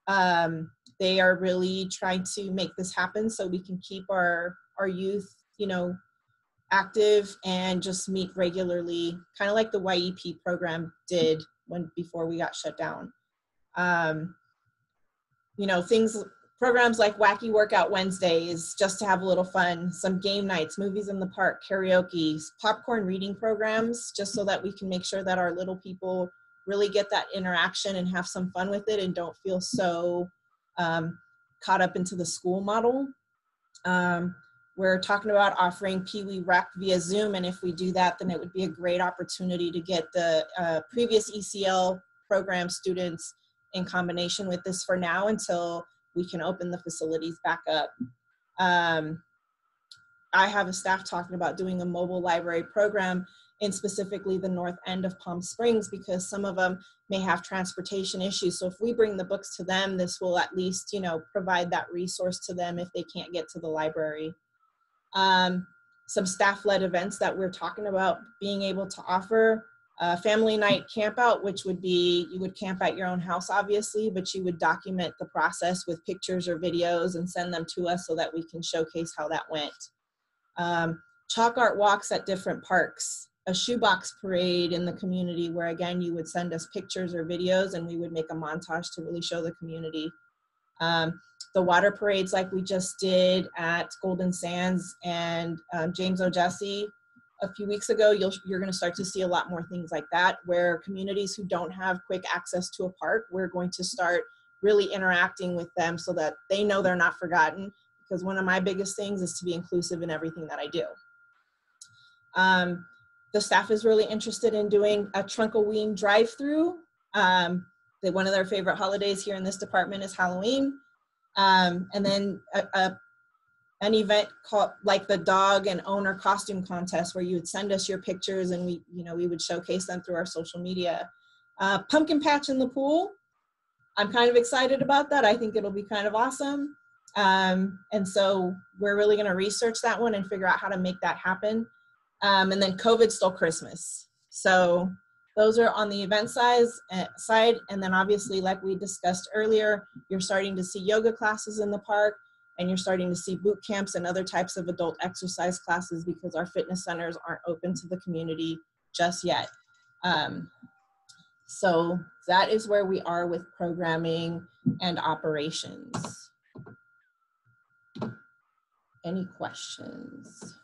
They are really trying to make this happen so we can keep our youth, active and just meet regularly, kind of like the YEP program did before we got shut down. Programs like Wacky Workout Wednesdays, just to have a little fun, some game nights, movies in the park, karaoke, popcorn reading programs, just so that we can make sure that our little people really get that interaction and have some fun with it and don't feel so caught up into the school model. We're talking about offering Pee Wee Rec via Zoom, and if we do that, then it would be a great opportunity to get the previous ECL program students in combination with this for now until we can open the facilities back up. I have a staff talking about doing a mobile library program in specifically the north end of Palm Springs because some of them may have transportation issues. So if we bring the books to them, this will at least, provide that resource to them if they can't get to the library. Some staff-led events that we're talking about being able to offer. Family night camp out, which would be, you would camp at your own house, obviously, but you would document the process with pictures or videos and send them to us so that we can showcase how that went. Chalk art walks at different parks, a shoebox parade in the community where, again, you would send us pictures or videos and we would make a montage to really show the community. The water parades like we just did at Golden Sands and James O. Jessie a few weeks ago, you're going to start to see a lot more things like that, where communities who don't have quick access to a park, we're going to start really interacting with them so that they know they're not forgotten, because one of my biggest things is to be inclusive in everything that I do. The staff is really interested in doing a Trunkoween drive-through. One of their favorite holidays here in this department is Halloween. And then an event called like the dog and owner costume contest, where you would send us your pictures and we would showcase them through our social media. Pumpkin patch in the pool. I'm kind of excited about that. I think it'll be kind of awesome. And so we're really going to research that one and figure out how to make that happen. And then COVID stole Christmas. So those are on the event side. And then obviously, like we discussed earlier, you're starting to see yoga classes in the park, and you're starting to see boot camps and other types of adult exercise classes because our fitness centers aren't open to the community just yet. So that is where we are with programming and operations. Any questions?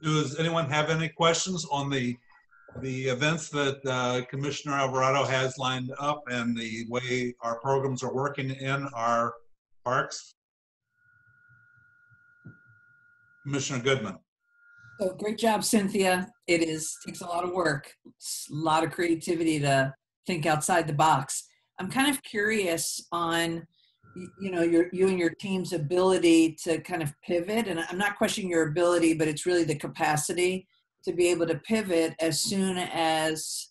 Does anyone have any questions on the the events that Commissioner Alvarado has lined up and the way our programs are working in our parks? Commissioner Goodman. So great job, Cynthia. It takes a lot of work. It's a lot of creativity to think outside the box. I'm kind of curious on, you know, you and your team's ability to kind of pivot. And I'm not questioning your ability, but it's really the capacity to be able to pivot as soon as,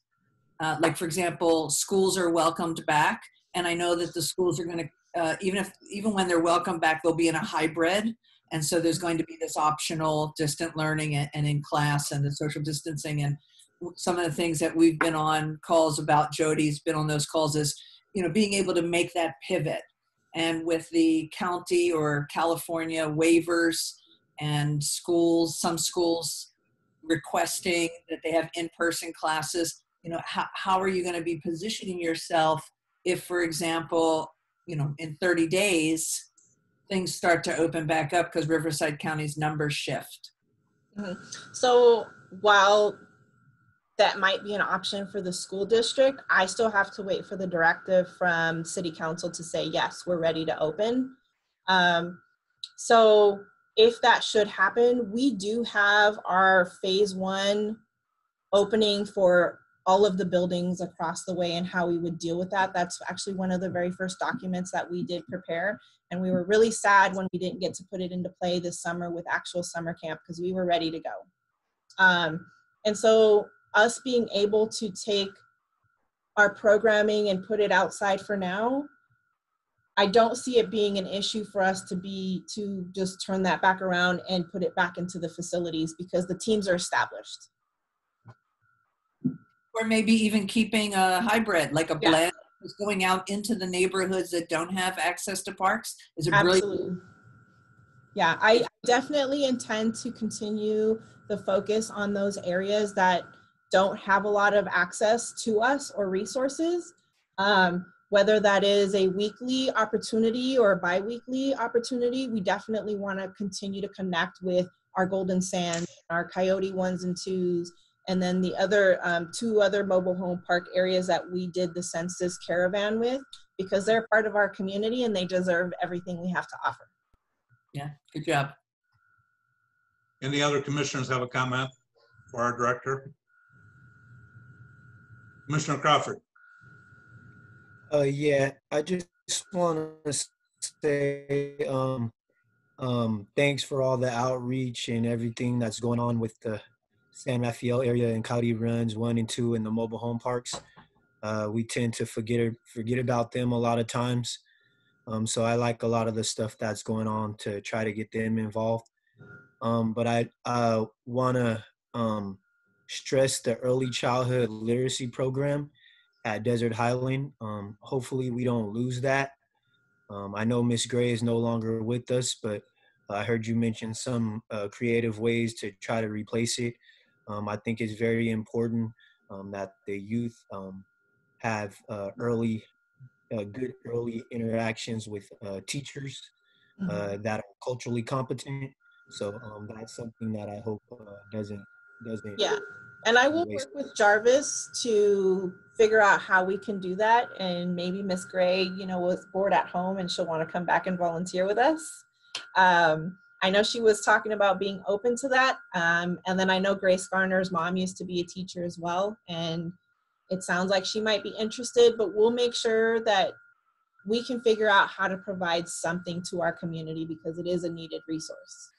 like, for example, schools are welcomed back. And I know that the schools are going to, even when they're welcomed back, they'll be in a hybrid. And so there's going to be this optional distant learning and in class and the social distancing. And some of the things that we've been on calls about, Jody's been on those calls, is, you know, being able to make that pivot. And with the county or California waivers and schools, some schools requesting that they have in-person classes, you know, how are you going to be positioning yourself if, for example, you know, in 30 days, things start to open back up because Riverside County's numbers shift? Mm-hmm. So while that might be an option for the school district, I still have to wait for the directive from City Council to say, yes, we're ready to open. So if that should happen, we do have our phase 1 opening for all of the buildings across the way and how we would deal with that. That's actually one of the very first documents that we did prepare. And we were really sad when we didn't get to put it into play this summer with actual summer camp, because we were ready to go. And so us being able to take our programming and put it outside for now, I don't see it being an issue for us to just turn that back around and put it back into the facilities, because the teams are established. Or maybe even keeping a hybrid, like a blend, is going out into the neighborhoods that don't have access to parks. Is it Absolutely. Yeah, I definitely intend to continue the focus on those areas that don't have a lot of access to us or resources, whether that is a weekly opportunity or a bi-weekly opportunity. We definitely want to continue to connect with our Golden Sands, our Coyote 1s and 2s, and then the other 2 other mobile home park areas that we did the census caravan with, because they're part of our community and they deserve everything we have to offer. Yeah, good job. Any other commissioners have a comment for our director? Commissioner Crawford. Yeah, I just want to say thanks for all the outreach and everything that's going on with the San Rafael area and Coyote Runs 1 and 2 and the mobile home parks. We tend to forget about them a lot of times. So I like a lot of the stuff that's going on to try to get them involved. But I want to stress the early childhood literacy program at Desert Highland. Hopefully we don't lose that. I know Miss Gray is no longer with us, but I heard you mention some creative ways to try to replace it. I think it's very important that the youth have good early interactions with teachers that are culturally competent. So that's something that I hope doesn't. Yeah, and I will work with Jarvis to figure out how we can do that. And maybe Miss Gray, you know, was bored at home and she'll want to come back and volunteer with us. I know she was talking about being open to that. And then I know Grace Garner's mom used to be a teacher as well. And it sounds like she might be interested, but we'll make sure that we can figure out how to provide something to our community, because it is a needed resource.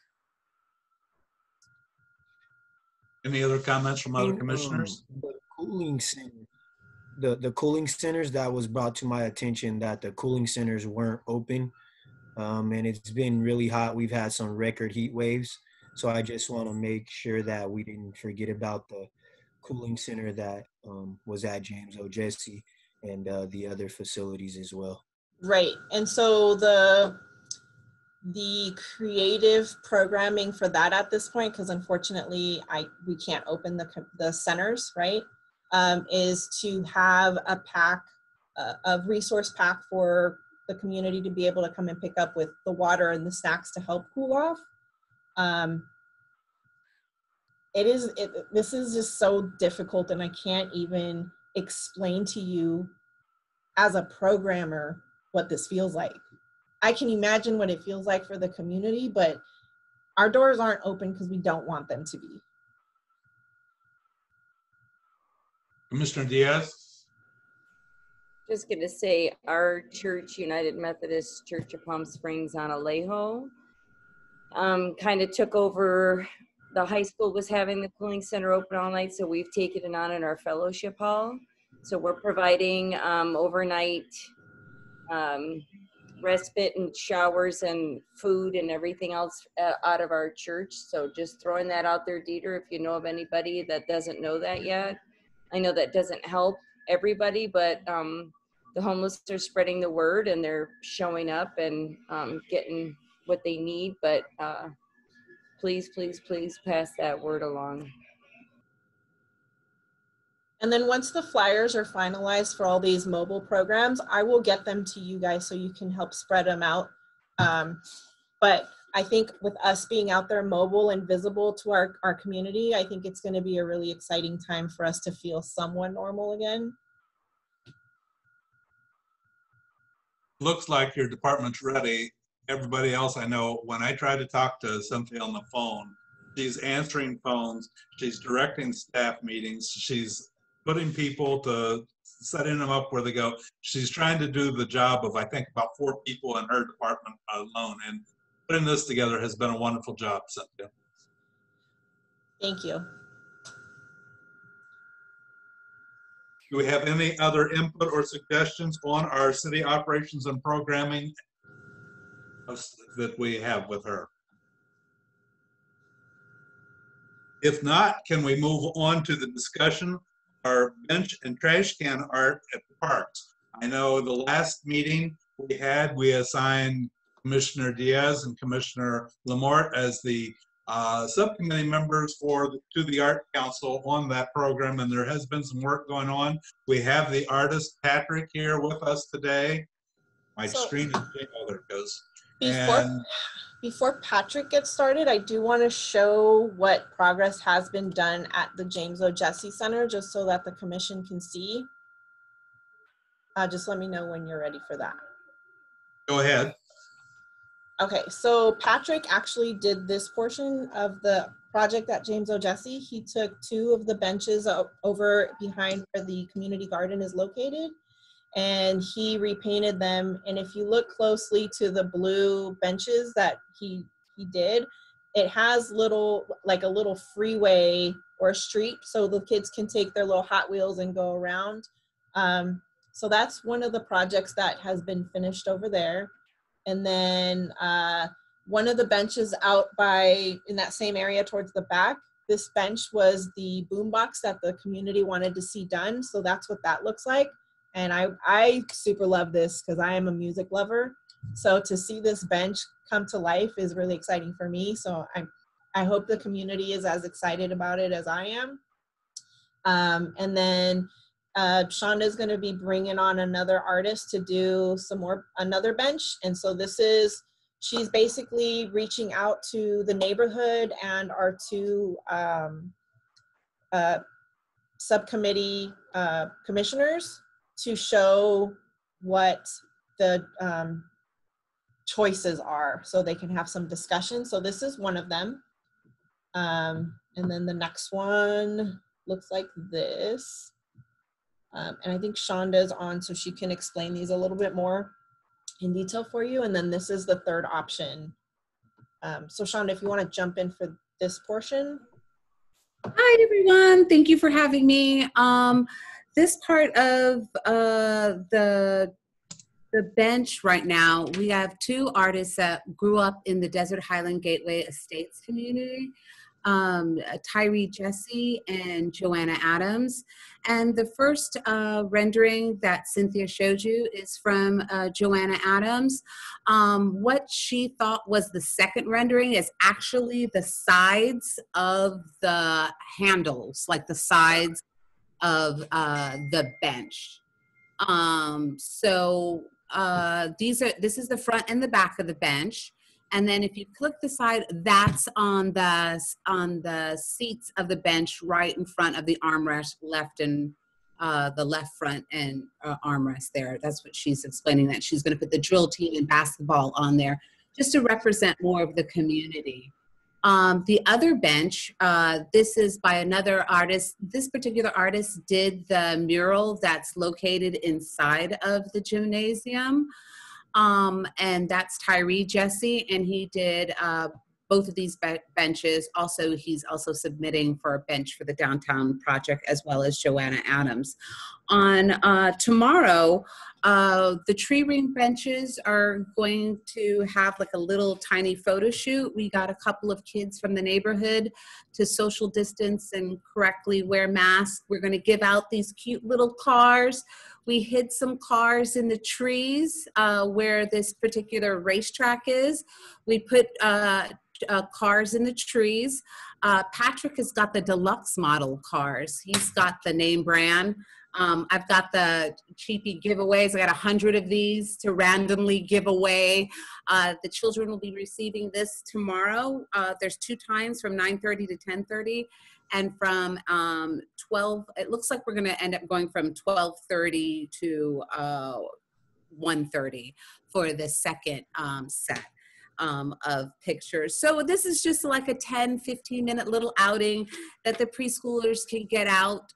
Any other comments from other commissioners? The cooling centers, that was brought to my attention that the cooling centers weren't open. And it's been really hot. We've had some record heat waves. So I just want to make sure that we didn't forget about the cooling center that was at James O. Jesse and the other facilities as well. Right. And so the creative programming for that at this point, because unfortunately we can't open the centers, right, is to have a pack, a resource pack for the community to be able to come and pick up with the water and the snacks to help cool off. this is just so difficult, and I can't even explain to you as a programmer what this feels like. I can imagine what it feels like for the community, but our doors aren't open because we don't want them to be. Commissioner Diaz? Just gonna say, our church, United Methodist Church of Palm Springs on Alejo, kind of took over. The high school was having the cooling center open all night, so we've taken it on in our fellowship hall. So we're providing overnight respite and showers and food and everything else out of our church. So just throwing that out there, Dieter, if you know of anybody that doesn't know that yet. I know that doesn't help everybody, but the homeless are spreading the word and they're showing up and getting what they need. But please, please, please pass that word along. And then once the flyers are finalized for all these mobile programs, I will get them to you guys so you can help spread them out. But I think with us being out there mobile and visible to our community, I think it's going to be a really exciting time for us to feel somewhat normal again. Looks like your department's ready. Everybody else I know, when I try to talk to Cynthia on the phone, she's answering phones, she's directing staff meetings, she's putting people to setting them up where they go. She's trying to do the job of, I think, about 4 people in her department alone. And putting this together has been a wonderful job, Cynthia. Thank you. Do we have any other input or suggestions on our city operations and programming that we have with her? If not, can we move on to the discussion, our bench and trash can art at the parks? I know the last meeting we assigned Commissioner Diaz and Commissioner Lamort as the subcommittee members to the Art Council on that program, and there has been some work going on. We have the artist Patrick here with us today. My screen is big. Oh, there it goes. Before Patrick gets started, I do want to show what progress has been done at the James O. Jesse Center, just so that the commission can see. Just let me know when you're ready for that. Go ahead. Okay, so Patrick actually did this portion of the project at James O. Jesse. He took 2 of the benches over behind where the community garden is located, and he repainted them. And if you look closely to the blue benches that he did, it has a little freeway or a street so the kids can take their little Hot Wheels and go around. So that's one of the projects that has been finished over there. And then one of the benches out in that same area towards the back, this bench was the boombox that the community wanted to see done. So that's what that looks like. And I super love this because I am a music lover. So to see this bench come to life is really exciting for me. So I hope the community is as excited about it as I am. And then Shonda is going to be bringing on another artist to do another bench. And so she's basically reaching out to the neighborhood and our 2 subcommittee commissioners to show what the choices are so they can have some discussion. So this is one of them. And then the next one looks like this. And I think Shonda's on so she can explain these a little bit more in detail for you. And then this is the 3rd option. So Shonda, if you want to jump in for this portion. Hi, everyone. Thank you for having me. This part of the bench right now, we have 2 artists that grew up in the Desert Highland Gateway Estates community. Tyree Jesse and Joanna Adams. And the first rendering that Cynthia showed you is from Joanna Adams. What she thought was the second rendering is actually the sides of the handles, like the sides of the bench. This is the front and the back of the bench. And then if you click the side, that's on the seats of the bench right in front of the armrest, the left front and armrest there. That's what she's explaining, that she's going to put the drill team and basketball on there just to represent more of the community. The other bench, this is by another artist. This particular artist did the mural that's located inside of the gymnasium. And that's Tyree Jesse, and he did both of these benches. Also, he's also submitting for a bench for the downtown project, as well as Joanna Adams. On tomorrow, the tree ring benches are going to have like a little tiny photo shoot. We got a couple of kids from the neighborhood to social distance and correctly wear masks. We're going to give out these cute little cars. We hid some cars in the trees where this particular racetrack is. We put cars in the trees. Patrick has got the deluxe model cars. He's got the name brand. I've got the cheapy giveaways. I got 100 of these to randomly give away. The children will be receiving this tomorrow. There's 2 times from 9:30 to 10:30. And from 12, it looks like we're going to end up going from 12:30 to 1:30 for the second set of pictures. So this is just like a 10-15 minute little outing that the preschoolers can get out,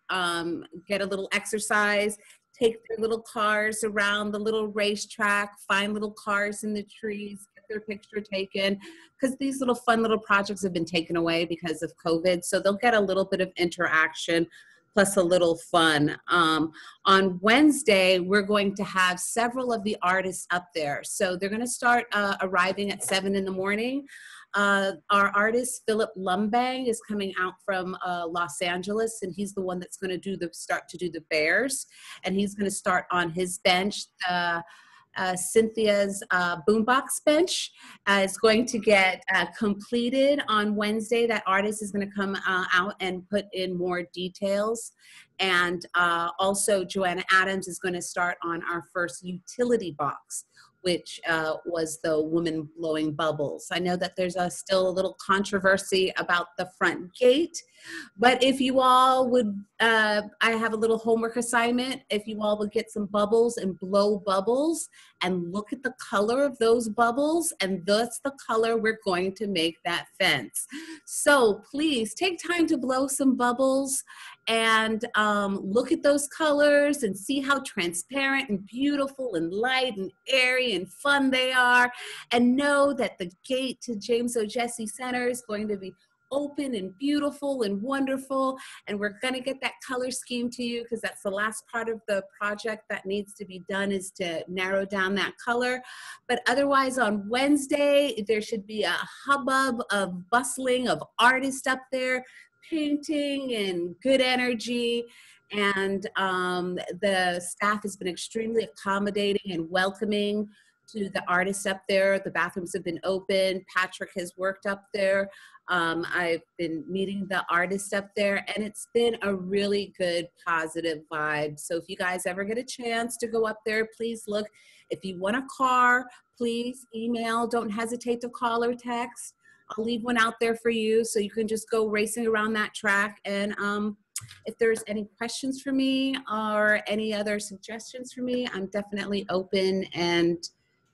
get a little exercise, take their little cars around the little racetrack, find little cars in the trees, get their picture taken, because these little fun little projects have been taken away because of COVID. So they'll get a little bit of interaction plus a little fun. On Wednesday, we're going to have several of the artists up there. So they're going to start arriving at 7 in the morning. Our artist, Philip Lumbang, is coming out from Los Angeles, and he's the one that's going to start to do the bears. And he's going to start on his bench. Cynthia's boombox bench is going to get completed on Wednesday. That artist is going to come out and put in more details. And also Joanna Adams is going to start on our first utility box, which was the woman blowing bubbles. I know that there's still a little controversy about the front gate, but if you all would, I have a little homework assignment. If you all would get some bubbles and blow bubbles and look at the color of those bubbles, and that's the color we're going to make that fence. So please take time to blow some bubbles and look at those colors and see how transparent and beautiful and light and airy and fun they are. And know that the gate to James O. Jesse Center is going to be open and beautiful and wonderful. And we're going to get that color scheme to you, because that's the last part of the project that needs to be done, is to narrow down that color. But otherwise, on Wednesday, there should be a hubbub of bustling of artists up there, painting and good energy. And the staff has been extremely accommodating and welcoming to the artists up there. The bathrooms have been open. Patrick has worked up there. I've been meeting the artists up there, and it's been a really good, positive vibe. So if you guys ever get a chance to go up there, please look. If you want a car, please email. Don't hesitate to call or text. I'll leave one out there for you, so you can just go racing around that track. And if there's any questions for me or any other suggestions for me, I'm definitely open, and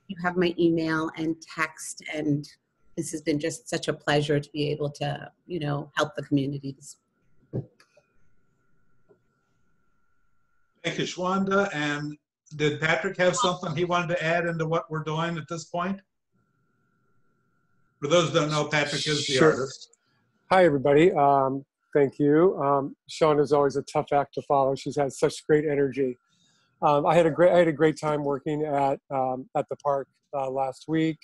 you have my email and text. And this has been just such a pleasure to be able to, you know, help the communities. Thank you, Shwanda. And did Patrick have something he wanted to add into what we're doing at this point? For those who don't know, Patrick is the artist. Hi, everybody. Thank you. Shawn is always a tough act to follow. She's had such great energy. I had a great time working at the park last week,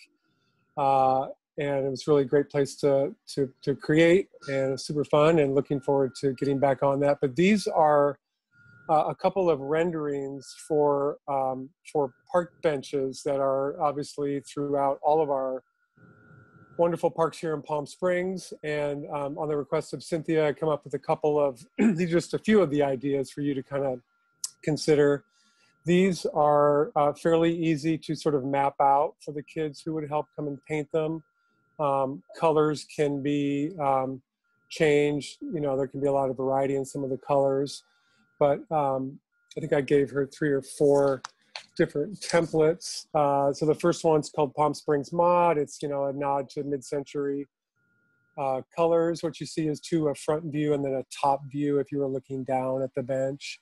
and it was really a great place to create, and super fun, and looking forward to getting back on that. But these are a couple of renderings for park benches that are obviously throughout all of our wonderful parks here in Palm Springs. And on the request of Cynthia, I come up with a couple of, these are just a few of the ideas for you to kind of consider. These are fairly easy to sort of map out for the kids who would help come and paint them. Colors can be changed. There can be a lot of variety in some of the colors, but I think I gave her 3 or 4 different templates. So the first one's called Palm Springs Mod. It's, a nod to mid-century colors. What you see is a front view and then a top view if you were looking down at the bench.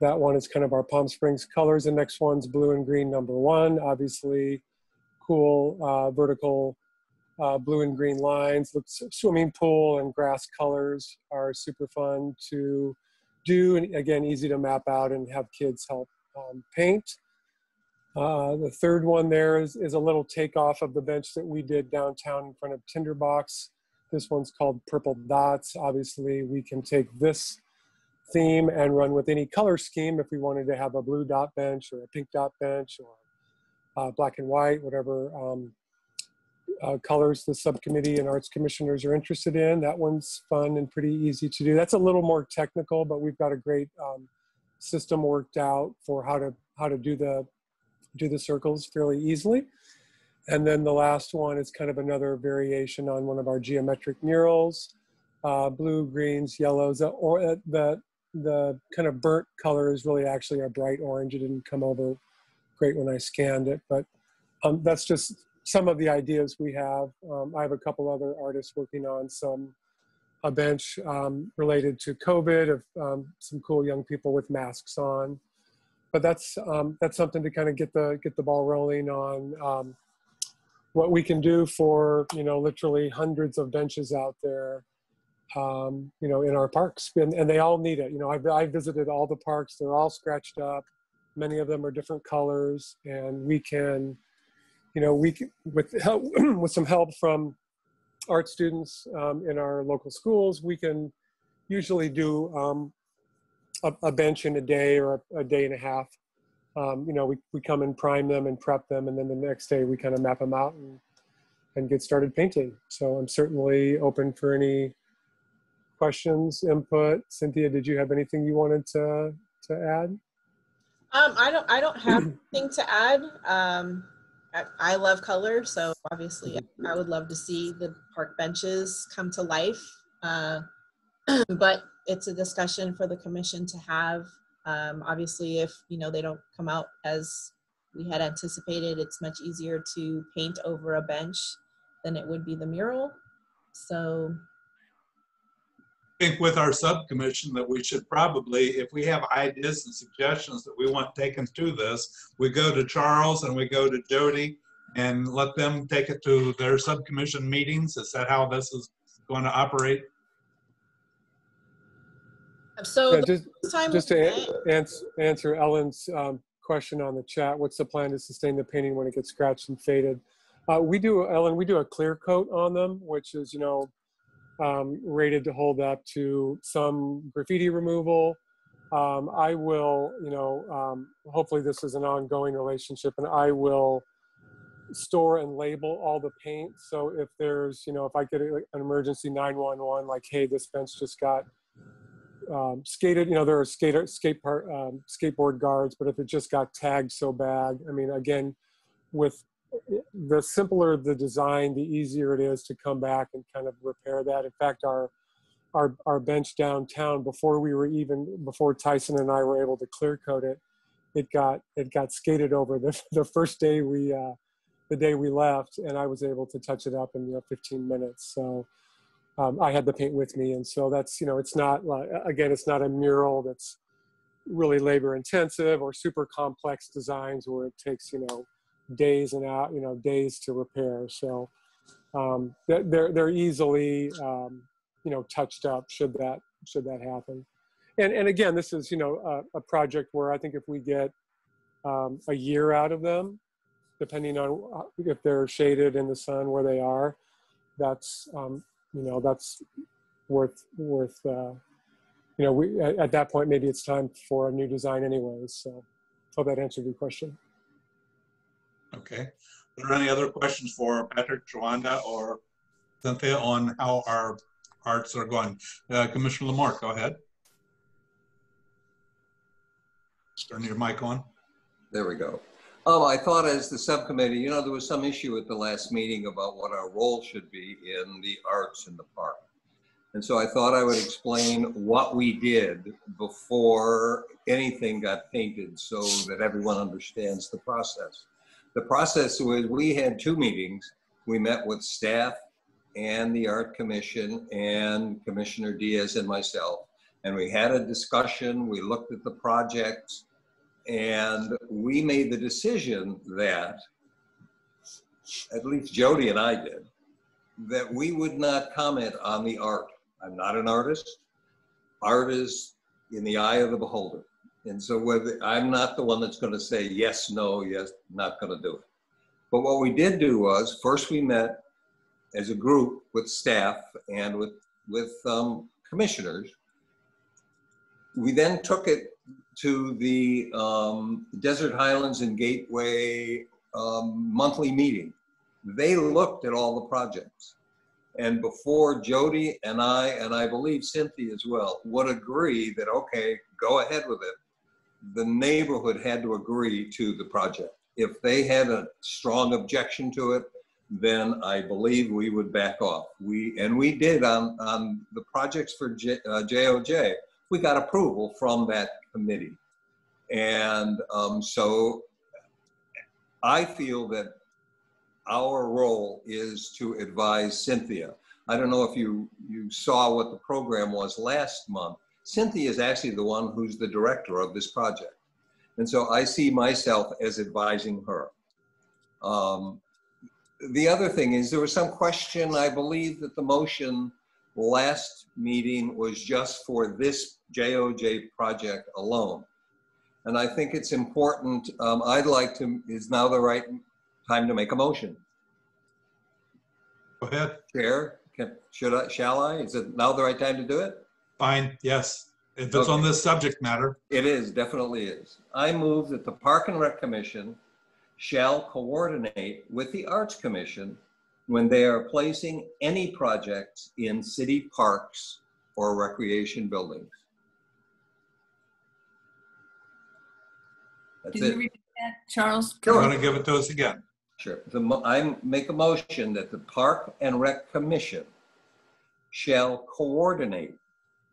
That one is kind of our Palm Springs colors. The next one's blue and green #1. Obviously, cool vertical blue and green lines. The swimming pool and grass colors are super fun to do, and again, easy to map out and have kids help paint. The third one there is a little takeoff of the bench that we did downtown in front of Tinderbox. This one's called Purple Dots. Obviously, we can take this theme and run with any color scheme if we wanted to have a blue dot bench or a pink dot bench or black and white, whatever colors the subcommittee and arts commissioners are interested in. That one's fun and pretty easy to do. That's a little more technical, but we've got a great system worked out for how to do the circles fairly easily. And then the last one is kind of another variation on one of our geometric murals. Blue, greens, yellows, or the kind of burnt color is really actually a bright orange. It didn't come over great when I scanned it, but that's just some of the ideas we have. I have a couple other artists working on a bench related to COVID of some cool young people with masks on. But that's something to kind of get the ball rolling on what we can do for literally hundreds of benches out there. In our parks, and they all need it. I visited all the parks. They're all scratched up. Many of them are different colors, and we can, with some help from art students in our local schools, we can usually do a bench in a day or a day and a half. We come and prime them and prep them, and then the next day we kind of map them out and get started painting. So I'm certainly open for any questions, input. Cynthia, did you have anything you wanted to add? I don't have anything to add. I love color, so obviously I would love to see the park benches come to life. But it's a discussion for the commission to have. Obviously, if they don't come out as we had anticipated, it's much easier to paint over a bench than it would be the mural. So I think with our subcommission that we should probably, if we have ideas and suggestions that we want taken to this, we go to Charles and we go to Jody and let them take it to their subcommission meetings. Is that how this is going to operate? So yeah, just to answer Ellen's question on the chat, what's the plan to sustain the painting when it gets scratched and faded? Ellen, we do a clear coat on them, which is, rated to hold up to some graffiti removal. I will, hopefully this is an ongoing relationship, and I will store and label all the paint. So if there's, if I get an emergency 911, like, hey, this bench just got skated, there are skateboard guards, but if it just got tagged so bad, I mean, again, with the simpler the design, the easier it is to come back and kind of repair that. In fact, our bench downtown, before Tyson and I were able to clear coat it, it got skated over the first day the day we left, and I was able to touch it up in 15 minutes. So I had the paint with me, and so that's it's not again, it's not a mural that's really labor intensive or super complex designs where it takes days and days to repair. So they're easily touched up should that happen. And again, this is a project where I think if we get a year out of them, depending on if they're shaded in the sun where they are, that's that's worth at that point maybe it's time for a new design anyways. So hope that answered your question. Okay. Are there any other questions for Patrick, Joanda, or Cynthia on how our arts are going? Commissioner Lamar, go ahead. Turn your mic on. There we go. I thought as the subcommittee, you know, there was some issue at the last meeting about what our role should be in the arts in the park. And so I thought I would explain what we did before anything got painted so that everyone understands the process. The process was we had 2 meetings. We met with staff and the Art Commission and Commissioner Diaz and myself. And we had a discussion. We looked at the projects. And we made the decision that, at least Jody and I did, that we would not comment on the art. I'm not an artist. Art is in the eye of the beholder. And so whether, I'm not the one that's going to say yes, no, yes, not going to do it. But what we did do was, first we met as a group with staff and with commissioners. We then took it to the Desert Highlands and Gateway monthly meeting. They looked at all the projects. And before Jody and I believe Cynthia as well, would agree that, okay, go ahead with it, the neighborhood had to agree to the project. If they had a strong objection to it, then I believe we would back off. We did on the projects for JOJ, we got approval from that committee. And so I feel that our role is to advise Cynthia. I don't know if you saw what the program was last month. Cynthia is actually the one who's the director of this project. And so I see myself as advising her. The other thing is there was some question, I believe that the motion last meeting was just for this JOJ project alone. And I think it's important, is now the right time to make a motion? Go ahead. Chair, shall I? Is it now the right time to do it? Fine, yes. If it's on this subject matter. It is, definitely is. I move that the Park and Rec Commission shall coordinate with the Arts Commission when they are placing any projects in city parks or recreation buildings. That's Can it. you repeat that, Charles? You want to give it to us again? Sure. I make a motion that the Park and Rec Commission shall coordinate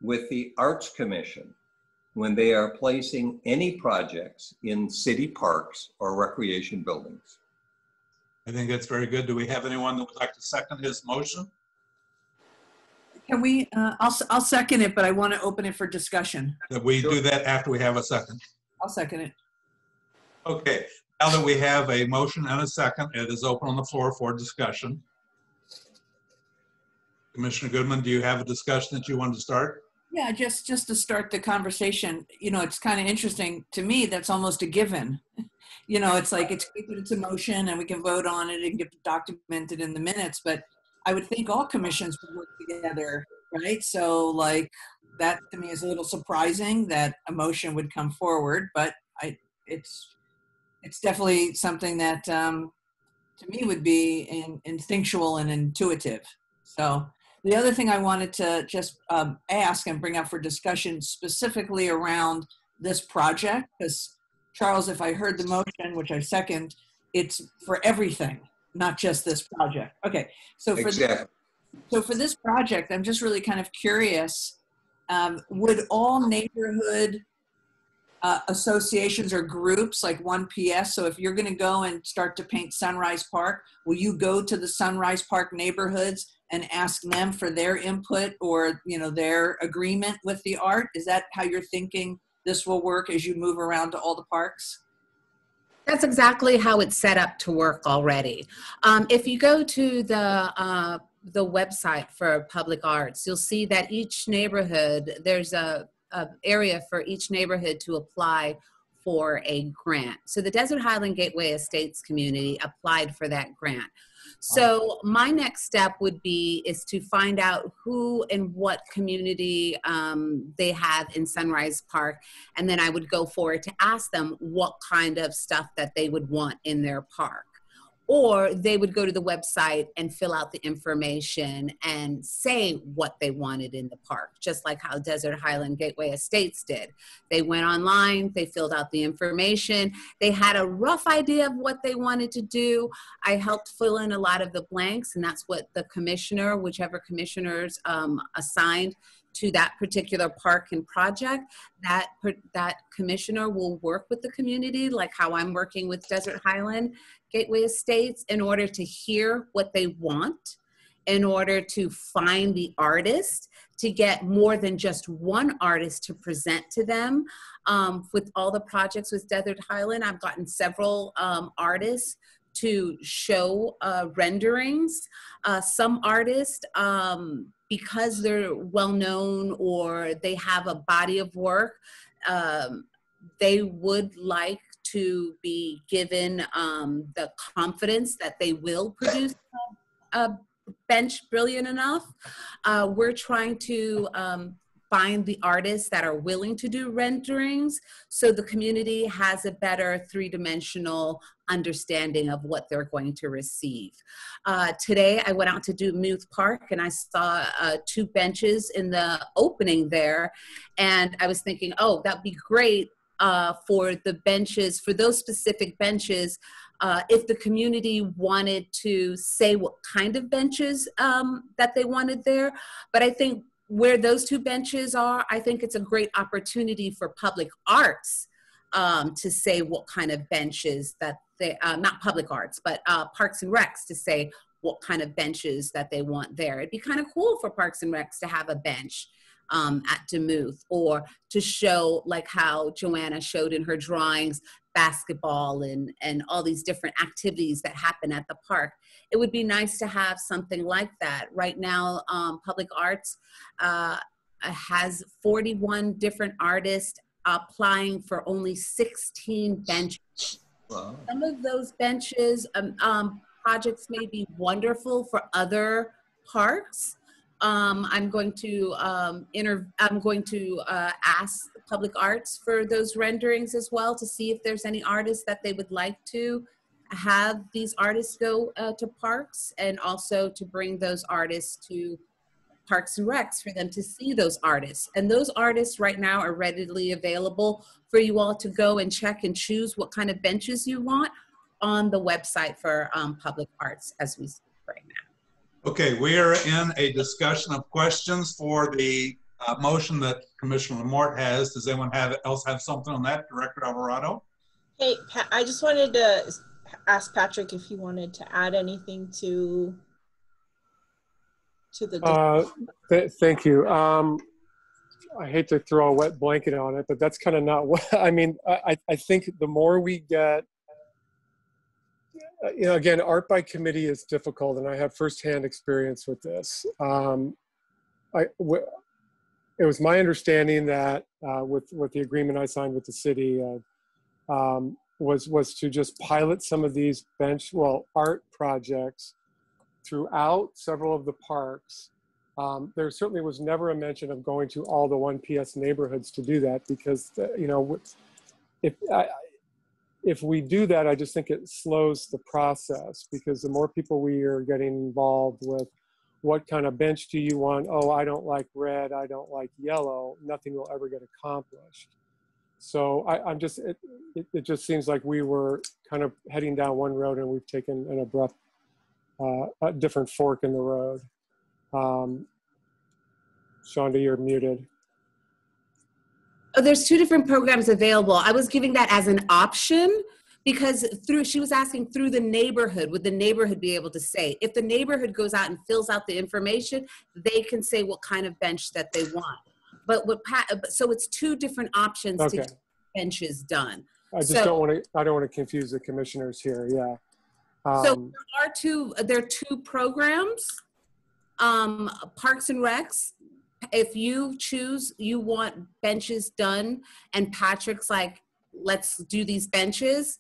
with the Arts Commission when they are placing any projects in city parks or recreation buildings. I think that's very good. Do we have anyone that would like to second his motion? Can we, I'll second it, but I want to open it for discussion. That we do that after we have a second. I'll second it. Okay, now that we have a motion and a second, it is open on the floor for discussion. Commissioner Goodman, do you have a discussion that you want to start? Yeah, just to start the conversation, you know, it's kind of interesting to me. That's almost a given. You know, it's like it's a motion and we can vote on it and get documented in the minutes. But I would think all commissions would work together, right? So like that to me is a little surprising that a motion would come forward, but it's definitely something that to me would be instinctual and intuitive. So. The other thing I wanted to just ask and bring up for discussion specifically around this project, because Charles, if I heard the motion, which I second, it's for everything, not just this project. Okay, so for this project, I'm just really kind of curious, would all neighborhood associations or groups like 1PS, so if you're gonna go and start to paint Sunrise Park, will you go to the Sunrise Park neighborhoods and ask them for their input or, you know, their agreement with the art? Is that how you're thinking this will work as you move around to all the parks? That's exactly how it's set up to work already. If you go to the website for Public Arts, you'll see that each neighborhood, there's a area for each neighborhood to apply for a grant. So the Desert Highland Gateway Estates community applied for that grant. So my next step would be is to find out who and what community they have in Sunrise Park, and then I would go forward to ask them what kind of stuff that they would want in their park. or they would go to the website and fill out the information and say what they wanted in the park, just like how Desert Highland Gateway Estates did. They went online, they filled out the information, they had a rough idea of what they wanted to do. I helped fill in a lot of the blanks, and that's what the commissioner, whichever commissioners assigned to that particular park and project, that commissioner will work with the community, like how I'm working with Desert Highland Gateway Estates, in order to hear what they want, in order to find the artist, to get more than just one artist to present to them. With all the projects with Desert Highland, I've gotten several artists to show renderings. Some artists, because they're well-known or they have a body of work, they would like to be given the confidence that they will produce a bench brilliant enough. We're trying to find the artists that are willing to do renderings so the community has a better three-dimensional understanding of what they're going to receive. Today I went out to Duluth Park and I saw 2 benches in the opening there, and I was thinking, oh, that'd be great for the benches, for those specific benches, if the community wanted to say what kind of benches that they wanted there. But I think where those 2 benches are, I think it's a great opportunity for public arts to say what kind of benches that they, not public arts, but Parks and Recs to say what kind of benches that they want there. It'd be kind of cool for Parks and Recs to have a bench at Demuth, or to show, like how Joanna showed in her drawings, basketball and all these different activities that happen at the park. It would be nice to have something like that. Right now, Public Arts has 41 different artists applying for only 16 benches. Wow. Some of those benches, projects may be wonderful for other parks. I'm going to ask Public Arts for those renderings as well, to see if there's any artists that they would like to have these artists go to parks, and also to bring those artists to Parks and Recs for them to see those artists. And those artists right now are readily available for you all to go and check and choose what kind of benches you want on the website for Public Arts as we speak right now. Okay, we are in a discussion of questions for the motion that Commissioner Lamort has. Does anyone else have something on that? Director Alvarado? Hey, Pat, I just wanted to ask Patrick if he wanted to add anything to the. Thank you. I hate to throw a wet blanket on it, but that's kind of not what, I mean, I think the more we get, you know, again, art by committee is difficult, and I have firsthand experience with this. It was my understanding that with the agreement I signed with the city, was to just pilot some of these art projects throughout several of the parks. There certainly was never a mention of going to all the 1PS neighborhoods to do that, because you know, if we do that, I just think it slows the process, because the more people we are getting involved with, what kind of bench do you want? Oh, I don't like red, I don't like yellow, nothing will ever get accomplished. So I'm just, it just seems like we were kind of heading down one road and we've taken an abrupt, a different fork in the road. Shonda, you're muted. Oh, there's 2 different programs available. I was giving that as an option because she was asking through the neighborhood, would the neighborhood be able to say? If the neighborhood goes out and fills out the information, they can say what kind of bench that they want. But so it's 2 different options to get benches done. I just don't want to confuse the commissioners here. Yeah. So there are two programs, Parks and Recs. If you choose, you want benches done, and Patrick's like, let's do these benches,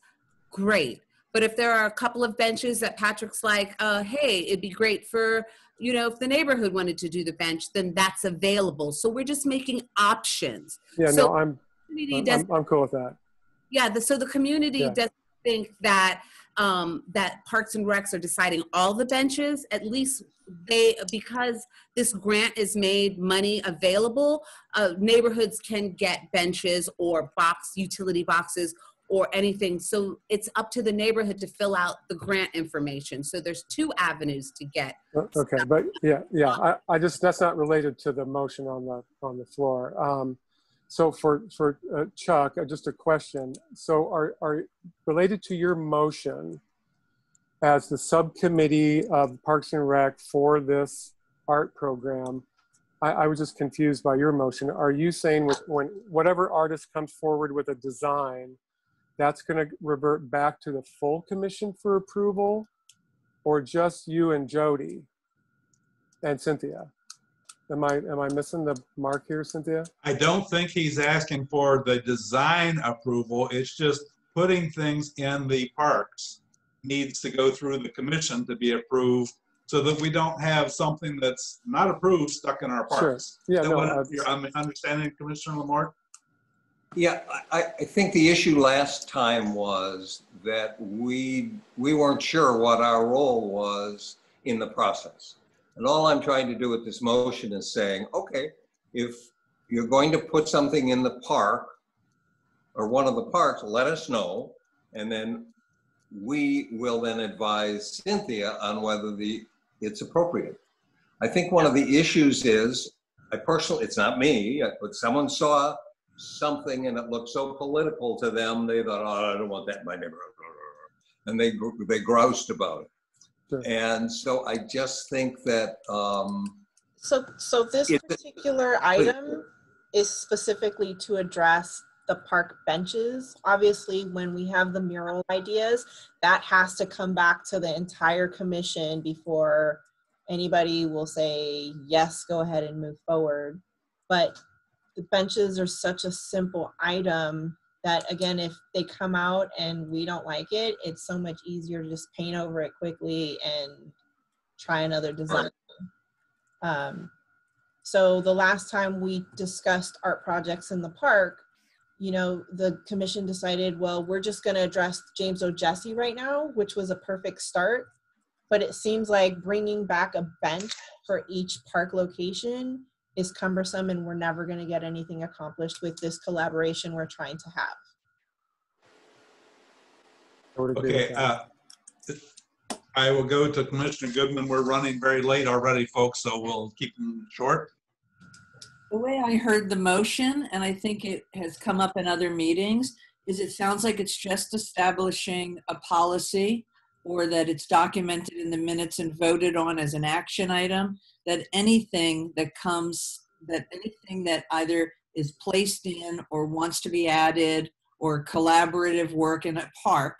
great. But if there are a couple of benches that Patrick's like, hey, it'd be great for, you know, if the neighborhood wanted to do the bench, then that's available. So we're just making options. Yeah, so no, I'm cool with that. Yeah, so the community doesn't think that that Parks and Recs are deciding all the benches. At least because this grant is made money available, neighborhoods can get benches or utility boxes or anything. So it's up to the neighborhood to fill out the grant information. So there's 2 avenues to get. Okay, but yeah, I just, that's not related to the motion on the floor. So for Chuck, just a question. So are related to your motion as the subcommittee of Parks and Rec for this art program, I was just confused by your motion. Are you saying when whatever artist comes forward with a design, that's going to revert back to the full commission for approval, or just you and Jody and Cynthia? Am I missing the mark here, Cynthia? I don't think he's asking for the design approval. It's just putting things in the parks needs to go through the commission to be approved, so that we don't have something that's not approved stuck in our parks. Sure. Yeah, Is that no, what you're understanding, Commissioner Lamort? Yeah, I think the issue last time was that we weren't sure what our role was in the process. And all I'm trying to do with this motion is saying, okay, if you're going to put something in the park or one of the parks, let us know. And then we will then advise Cynthia on whether it's appropriate. I think one of the issues is, it's not me, but someone saw something and it looked so political to them, they thought, oh, I don't want that in my neighborhood. And they groused about it. Sure. And so I just think that So this particular item is specifically to address the park benches. Obviously, when we have the mural ideas, that has to come back to the entire commission before anybody will say, yes, go ahead and move forward. But the benches are such a simple item that, again, if they come out and we don't like it, it's so much easier to just paint over it quickly and try another design. So the last time we discussed art projects in the park, you know, the commission decided, well, we're just going to address James O'Jessy right now, which was a perfect start. But it seems like bringing back a bench for each park location is cumbersome, and we're never going to get anything accomplished with this collaboration we're trying to have. Okay, I will go to Commissioner Goodman. We're running very late already, folks, so we'll keep them short. The way I heard the motion, and I think it has come up in other meetings, is it sounds like it's just establishing a policy, or that it's documented in the minutes and voted on as an action item, that anything that either is placed in or wants to be added or collaborative work in a park,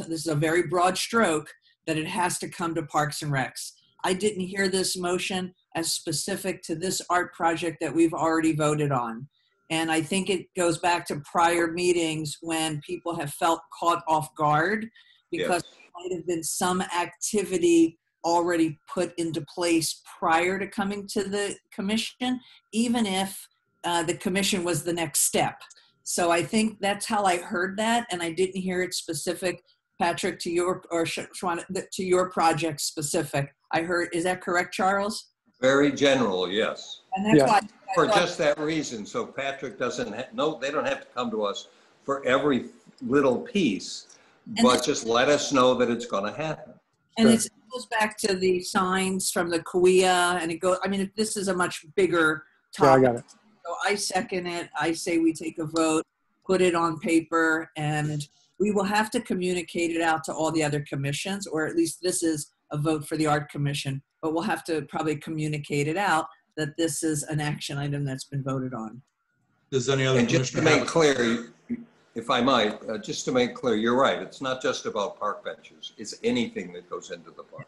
this is a very broad stroke, that it has to come to Parks and Recs. I didn't hear this motion as specific to this art project that we've already voted on. And I think it goes back to prior meetings when people have felt caught off guard because there might have been some activity already put into place prior to coming to the commission, even if the commission was the next step. So I think that's how I heard that, and I didn't hear it specific, Patrick, to your, or Shawana, to your project specific. I heard, is that correct, Charles? very general, yes. And that's why For just that reason, so Patrick doesn't, they don't have to come to us for every little piece, but just let us know that it's gonna happen. And it goes back to the signs from the CUIA, and it goes, I mean, this is a much bigger topic. Yeah, I got it. So I second it. I say we take a vote, put it on paper, and we will have to communicate it out to all the other commissions, or at least this is a vote for the Art Commission, but we'll have to probably communicate it out that this is an action item that's been voted on. Does any other commissioner? Just to make clear, if I might, just to make clear, you're right. It's not just about park benches. It's anything that goes into the park.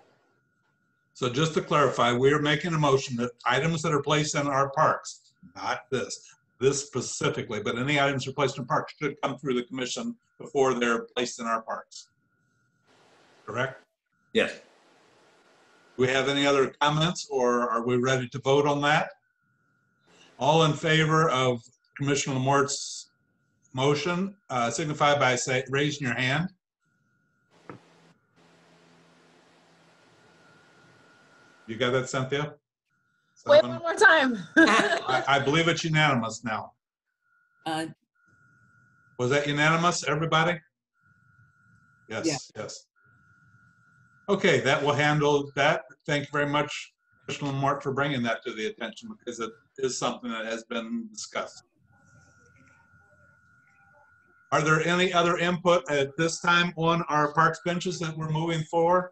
So just to clarify, we're making a motion that items that are placed in our parks, not this specifically, but any items that are placed in parks should come through the commission before they're placed in our parks. Correct? Yes. Do we have any other comments, or are we ready to vote on that? All in favor of Commissioner Lamort's motion, signify by raising your hand. You got that, Cynthia? Wait, 7. one more time. I believe it's unanimous now. Was that unanimous, everybody? Yes, yes. Okay, that will handle that. Thank you very much, Commissioner Lamort, for bringing that to the attention because it is something that has been discussed. Are there any other input at this time on our parks benches that we're moving forward?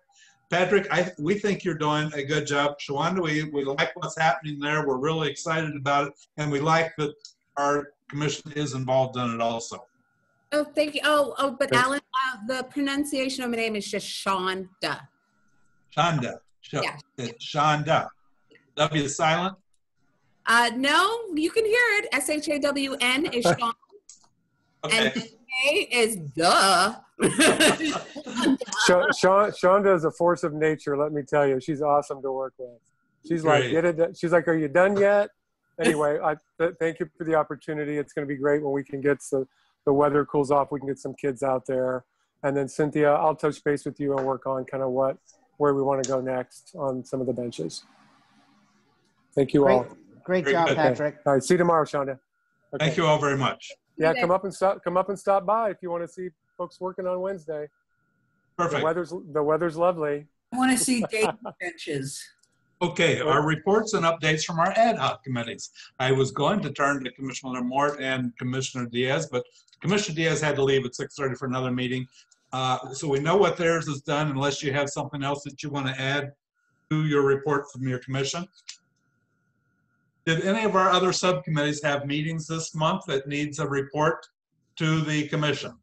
Patrick, we think you're doing a good job. Shawanda, we like what's happening there. We're really excited about it. And we like that our commission is involved in it also. Oh, thank you. Oh, but Alan, the pronunciation of my name is just Shonda. Shonda. Yeah. It's Shonda. W is silent? No, you can hear it. S-H-A-W-N is Sean. Okay. And A is duh. Shonda is a force of nature, let me tell you. She's awesome to work with. She's like, Great. get it. She's like, are you done yet? Anyway, thank you for the opportunity. It's going to be great when we can get the weather cools off. We can get some kids out there. And then Cynthia, I'll touch base with you and work on kind of where we want to go next on some of the benches. Thank you all. Great job, good. Patrick. All right, see you tomorrow, Shonda. Okay. Thank you all very much. Yeah, come up and stop by if you want to see folks working on Wednesday. Perfect. The weather's lovely. I want to see Dayton benches. Okay, our reports and updates from our ad hoc committees. I was going to turn to Commissioner Lamort and Commissioner Diaz, but Commissioner Diaz had to leave at 6:30 for another meeting. So we know what theirs is done unless you have something else that you want to add to your report from your commission. Did any of our other subcommittees have meetings this month that needs a report to the commission?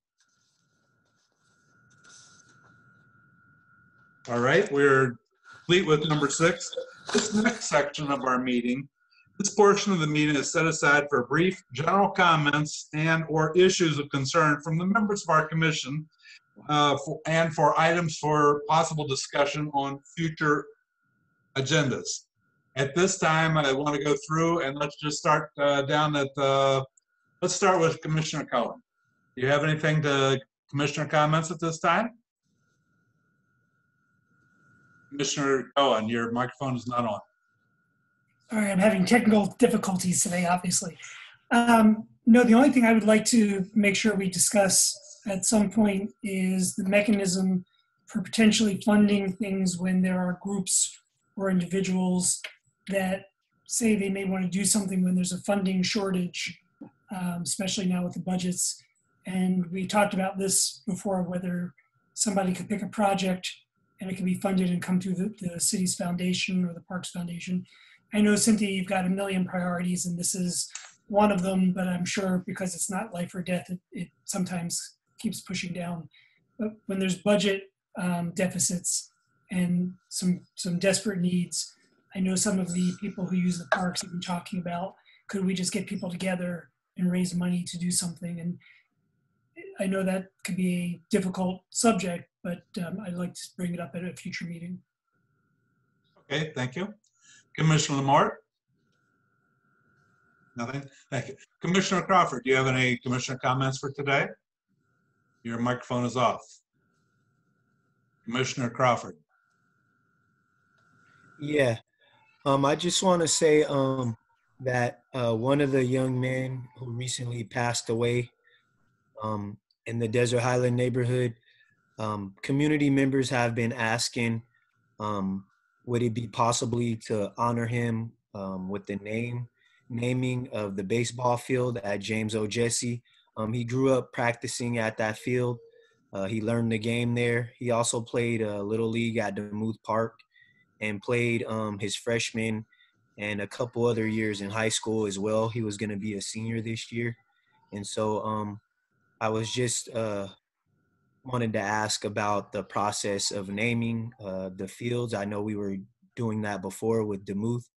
All right, we're complete with number 6. This next section of our meeting, this portion of the meeting is set aside for brief general comments and or issues of concern from the members of our commission and for items for possible discussion on future agendas. At this time, I want to go through and let's just start down at let's start with Commissioner Cohen. Do you have anything to Commissioner comments at this time? Commissioner Cohen, your microphone is not on. Sorry, I'm having technical difficulties today, obviously. No, the only thing I would like to make sure we discuss at some point is the mechanism for potentially funding things when there are groups or individuals that say they may want to do something when there's a funding shortage, especially now with the budgets. And we talked about this before, whether somebody could pick a project and it can be funded and come through the city's foundation or the Parks Foundation. I know, Cynthia, you've got a million priorities and this is one of them, but I'm sure because it's not life or death, it sometimes keeps pushing down. But when there's budget deficits and some desperate needs, I know some of the people who use the parks have been talking about, could we just get people together and raise money to do something? And I know that could be a difficult subject, but I'd like to bring it up at a future meeting. Okay, thank you. Commissioner Lamort? Nothing? Thank you. Commissioner Crawford, do you have any commissioner comments for today? Your microphone is off. Commissioner Crawford. Yeah, I just want to say that one of the young men who recently passed away in the Desert Highland neighborhood, community members have been asking, would it be possibly to honor him with the naming of the baseball field at James O. Jesse. He grew up practicing at that field. He learned the game there. He also played Little League at Demuth Park and played his freshman and a couple other years in high school as well. He was going to be a senior this year. And so I was just wanted to ask about the process of naming the fields. I know we were doing that before with Demuth.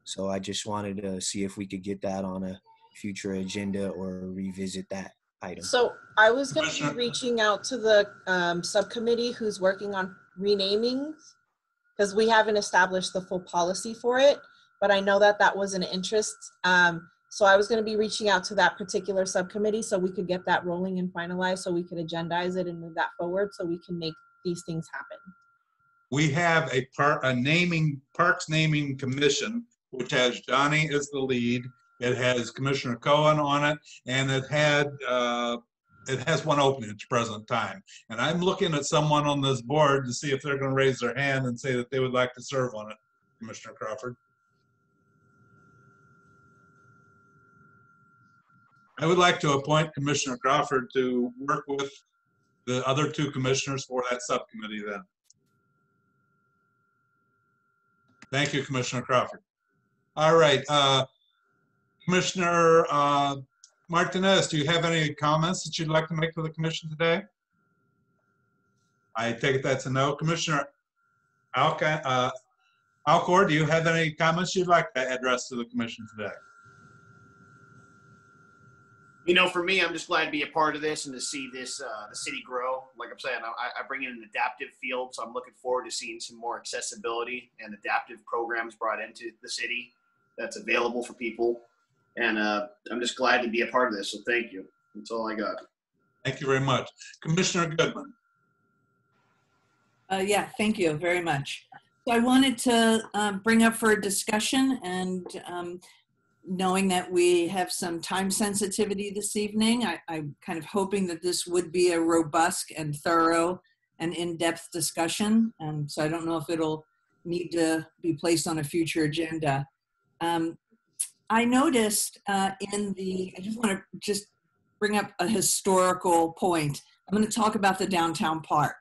So I just wanted to see if we could get that on a future agenda or revisit that item. So I was going to be reaching out to the subcommittee who's working on renaming, because we haven't established the full policy for it, but I know that that was an interest. So I was going to be reaching out to that particular subcommittee so we could get that rolling and finalized so we could agendize it and move that forward so we can make these things happen. we have a parks naming commission, which has Johnny as the lead. It has Commissioner Cohen on it, and it has one opening at the present time. And I'm looking at someone on this board to see if they're going to raise their hand and say that they would like to serve on it. Commissioner Crawford. I would like to appoint Commissioner Crawford to work with the other two commissioners for that subcommittee then. Thank you, Commissioner Crawford. All right, Commissioner Martinez, do you have any comments that you'd like to make to the commission today? I take it that's a no. Commissioner Alcor, do you have any comments you'd like to address to the commission today? You know, for me, I'm just glad to be a part of this and to see this the city grow. Like I'm saying, I bring in an adaptive field, so I'm looking forward to seeing some more accessibility and adaptive programs brought into the city that's available for people. And I'm just glad to be a part of this, so thank you. That's all I got. Thank you very much. Commissioner Goodman. Yeah, thank you very much. So I wanted to bring up for discussion, and knowing that we have some time sensitivity this evening, I'm kind of hoping that this would be a robust and thorough and in-depth discussion. So I don't know if it'll need to be placed on a future agenda. I noticed I just want to bring up a historical point. I'm going to talk about the downtown park.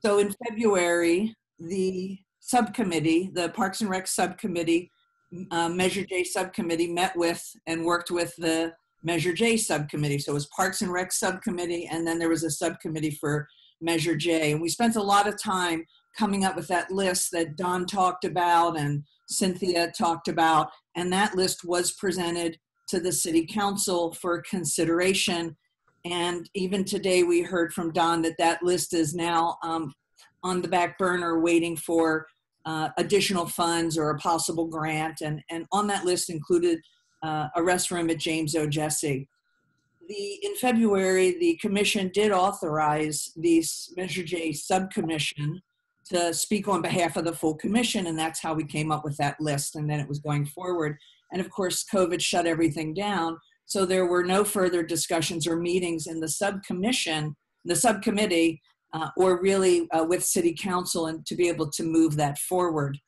So in February, the subcommittee, the Parks and Rec subcommittee, Measure J subcommittee met with and worked with the Measure J subcommittee. So it was Parks and Rec subcommittee, and then there was a subcommittee for Measure J. And we spent a lot of time coming up with that list that Don talked about and Cynthia talked about. And that list was presented to the city council for consideration. And even today we heard from Don that that list is now on the back burner waiting for additional funds or a possible grant, and on that list included a restroom at James O. Jesse. In February, the commission did authorize the Measure J subcommission to speak on behalf of the full commission, and that's how we came up with that list, and then it was going forward. And of course, COVID shut everything down, so there were no further discussions or meetings in the subcommittee, or really with City Council, and to be able to move that forward.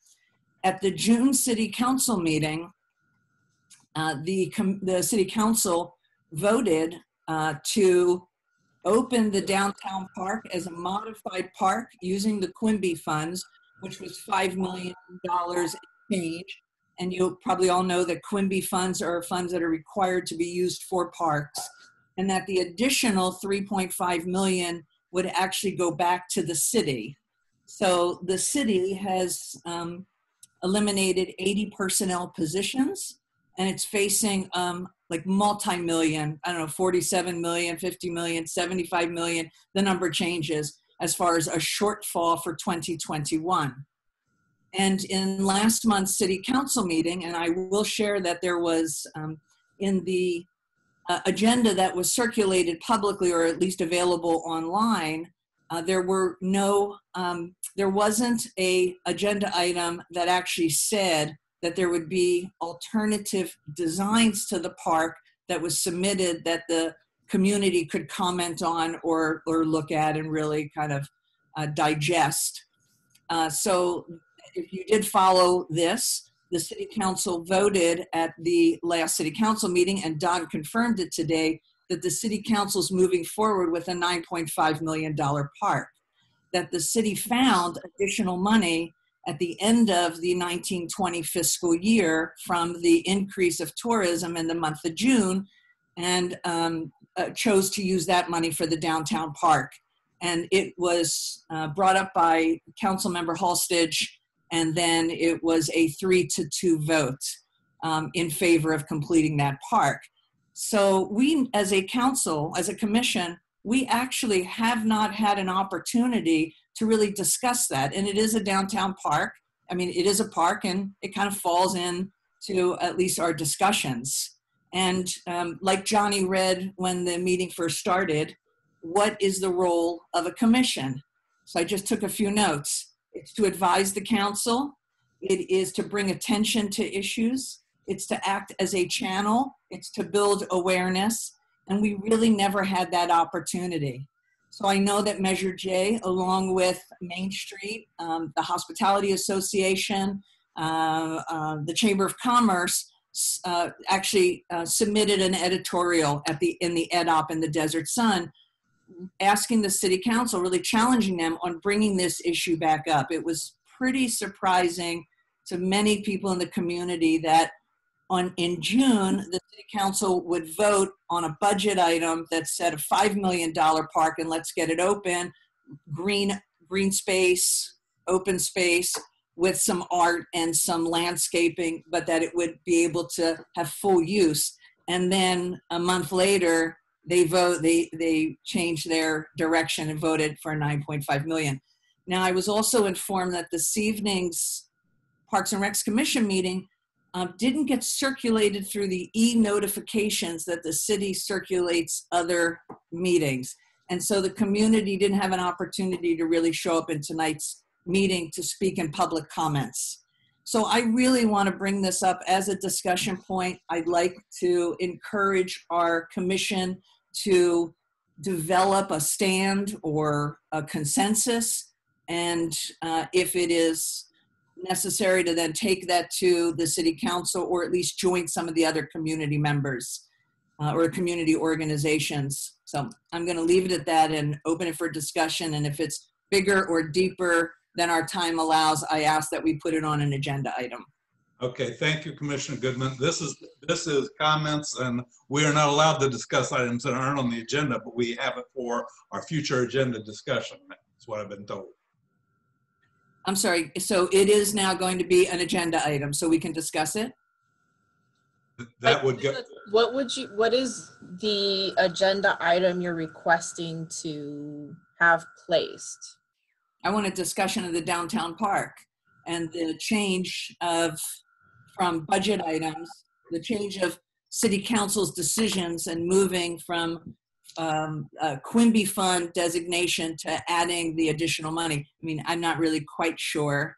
At the June City Council meeting, the City Council voted to open the downtown park as a modified park using the Quimby funds, which was $5 million in change. And you probably all know that Quimby funds are funds that are required to be used for parks, and that the additional $3.5 million would actually go back to the city. So the city has eliminated 80 personnel positions, and it's facing like multi-million, I don't know, 47 million, 50 million, 75 million, the number changes as far as a shortfall for 2021. And in last month's city council meeting, and I will share that there was in the agenda that was circulated publicly, or at least available online, there wasn't a agenda item that actually said that there would be alternative designs to the park that was submitted that the community could comment on or look at and really kind of digest. So if you did follow this, the city council voted at the last city council meeting, and Don confirmed it today, that the city council is moving forward with a $9.5 million park. That the city found additional money at the end of the 1920 fiscal year from the increase of tourism in the month of June, and chose to use that money for the downtown park. And it was brought up by Councilmember Halstage, and then it was a 3-2 vote in favor of completing that park. So we, as a council, as a commission, we actually have not had an opportunity to really discuss that. And it is a downtown park. I mean, it is a park, and it kind of falls into at least our discussions. And like Johnny read when the meeting first started, what is the role of a commission? So I just took a few notes. It's to advise the council. It is to bring attention to issues. It's to act as a channel. It's to build awareness. And we really never had that opportunity. So I know that Measure J, along with Main Street, the Hospitality Association, the Chamber of Commerce, actually submitted an editorial in the EdOp in the Desert Sun, asking the city council, really challenging them on bringing this issue back up. It was pretty surprising to many people in the community that in June, the city council would vote on a budget item that said a $5 million park and let's get it open, green space, open space with some art and some landscaping, but that it would be able to have full use. And then a month later, they changed their direction and voted for $9.5 million. Now, I was also informed that this evening's Parks and Recs Commission meeting didn't get circulated through the e-notifications that the city circulates other meetings. And so the community didn't have an opportunity to really show up in tonight's meeting to speak in public comments. So I really want to bring this up as a discussion point. I'd like to encourage our commission to develop a stand or a consensus. And if it is necessary to then take that to the city council or at least join some of the other community members or community organizations. So I'm going to leave it at that and open it for discussion. And if it's bigger or deeper than our time allows, I ask that we put it on an agenda item. Okay, thank you, Commissioner Goodman. This is comments, and we are not allowed to discuss items that aren't on the agenda, but we have it for our future agenda discussion. That's what I've been told. I'm sorry, so it is now going to be an agenda item, so we can discuss it? That would go. What is the agenda item you're requesting to have placed? I want a discussion of the downtown park and the change from budget items, the change of city council's decisions and moving from Quimby Fund designation to adding the additional money. I mean, I'm not really quite sure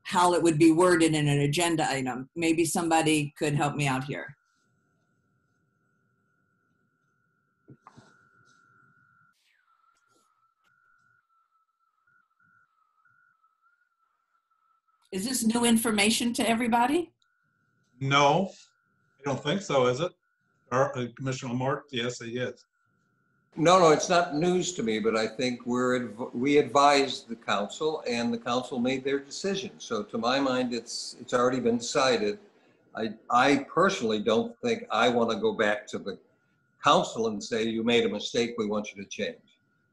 how it would be worded in an agenda item. Maybe somebody could help me out here. Is this new information to everybody? No, I don't think so, is it? Commissioner Mark, yes, he is. No, it's not news to me, but I think we advised the council and the council made their decision. So to my mind, it's already been decided. I personally don't think I want to go back to the council and say, you made a mistake, we want you to change.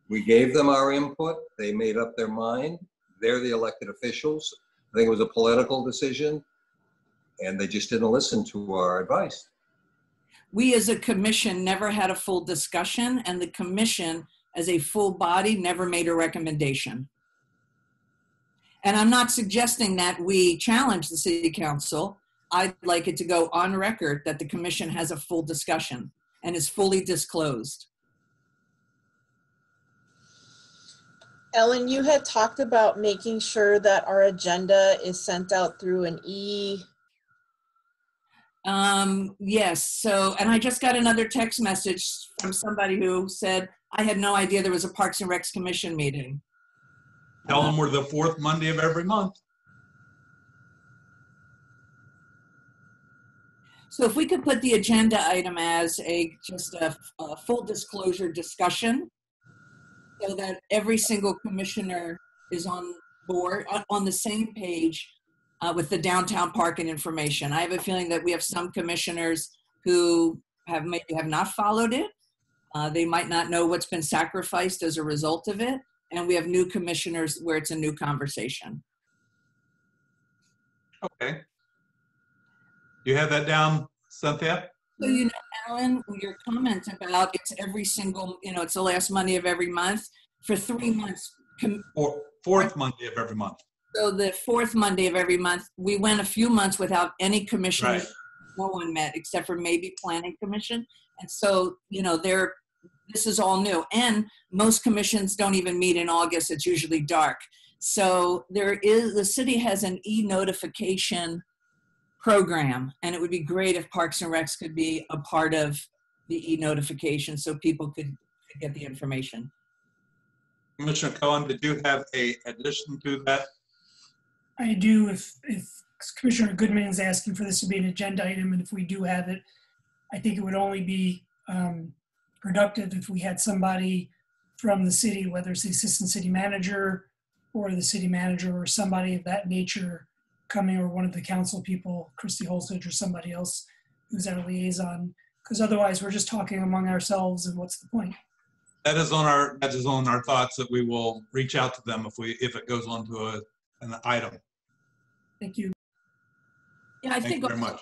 We gave them our input, they made up their mind, they're the elected officials. I think it was a political decision and they just didn't listen to our advice. We as a commission never had a full discussion, and the commission as a full body never made a recommendation. And I'm not suggesting that we challenge the city council. I'd like it to go on record that the commission has a full discussion and is fully disclosed. Ellen, you had talked about making sure that our agenda is sent out through an Yes, so, and I just got another text message from somebody who said, I had no idea there was a Parks and Recs Commission meeting. Tell them we're the fourth Monday of every month. So if we could put the agenda item as just a full disclosure discussion so that every single commissioner is on board, on the same page with the downtown park and information. I have a feeling that we have some commissioners who maybe have not followed it. They might not know what's been sacrificed as a result of it. And we have new commissioners where it's a new conversation. Okay. You have that down, Cynthia? So, you know, Alan, your comment about it's every single, it's the last Monday of every month for 3 months. Fourth Monday of every month. So the fourth Monday of every month, we went a few months without any commissioners. Right. No one met except for maybe Planning Commission. And so, they're this is all new. And most commissions don't even meet in August. It's usually dark. So the city has an e-notification program, and it would be great if Parks and Recs could be a part of the e-notification so people could get the information. Commissioner Cohen, did you have a addition to that? I do. If Commissioner Goodman is asking for this to be an agenda item, and if we do have it, I think it would only be productive if we had somebody from the city, whether it's the assistant city manager or the city manager or somebody of that nature coming, or one of the council people, Christy Holsage or somebody else who's our liaison, because otherwise we're just talking among ourselves, and what's the point? That is on our thoughts, that we will reach out to them if it goes on to an item. Thank you. Yeah, I think very much.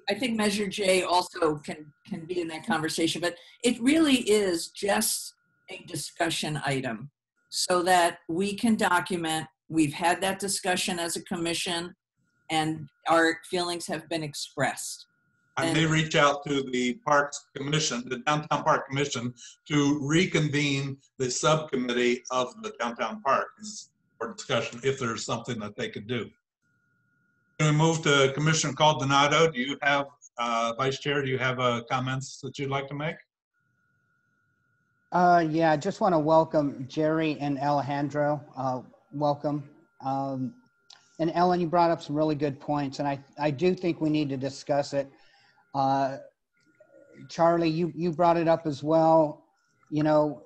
I think Measure J also can be in that conversation, but it really is just a discussion item so that we can document we've had that discussion as a commission and our feelings have been expressed. I may reach out to the Parks Commission, the Downtown Park Commission, to reconvene the subcommittee of the Downtown Park for discussion if there's something that they could do. Can we move to Commissioner Caldonado? Do you have, Vice Chair, do you have comments that you'd like to make? Yeah, I just want to welcome Jerry and Alejandro. Welcome. And Ellen, you brought up some really good points, and I do think we need to discuss it. Charlie, you brought it up as well. You know,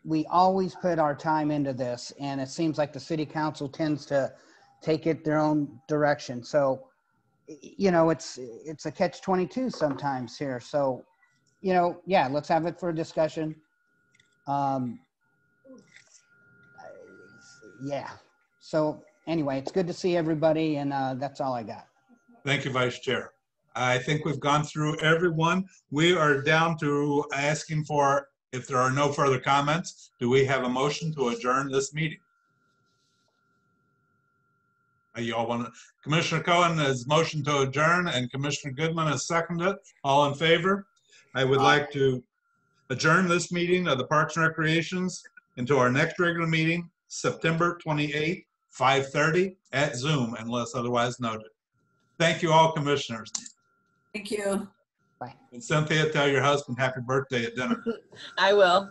we always put our time into this, and it seems like the city council tends to take it their own direction. So, you know, it's a catch-22 sometimes here. So, you know, yeah, let's have it for a discussion. Yeah. So anyway, it's good to see everybody, and that's all I got. Thank you, Vice Chair. I think we've gone through everyone. We are down to asking for, if there are no further comments, do we have a motion to adjourn this meeting? You all want to, Commissioner Cohen has motion to adjourn and Commissioner Goodman has seconded it. All in favor? I would like to adjourn this meeting of the Parks and Recreations into our next regular meeting, September 28th, 5:30 at Zoom, unless otherwise noted. Thank you all, commissioners. Thank you. Bye. And Cynthia, tell your husband happy birthday at dinner. I will.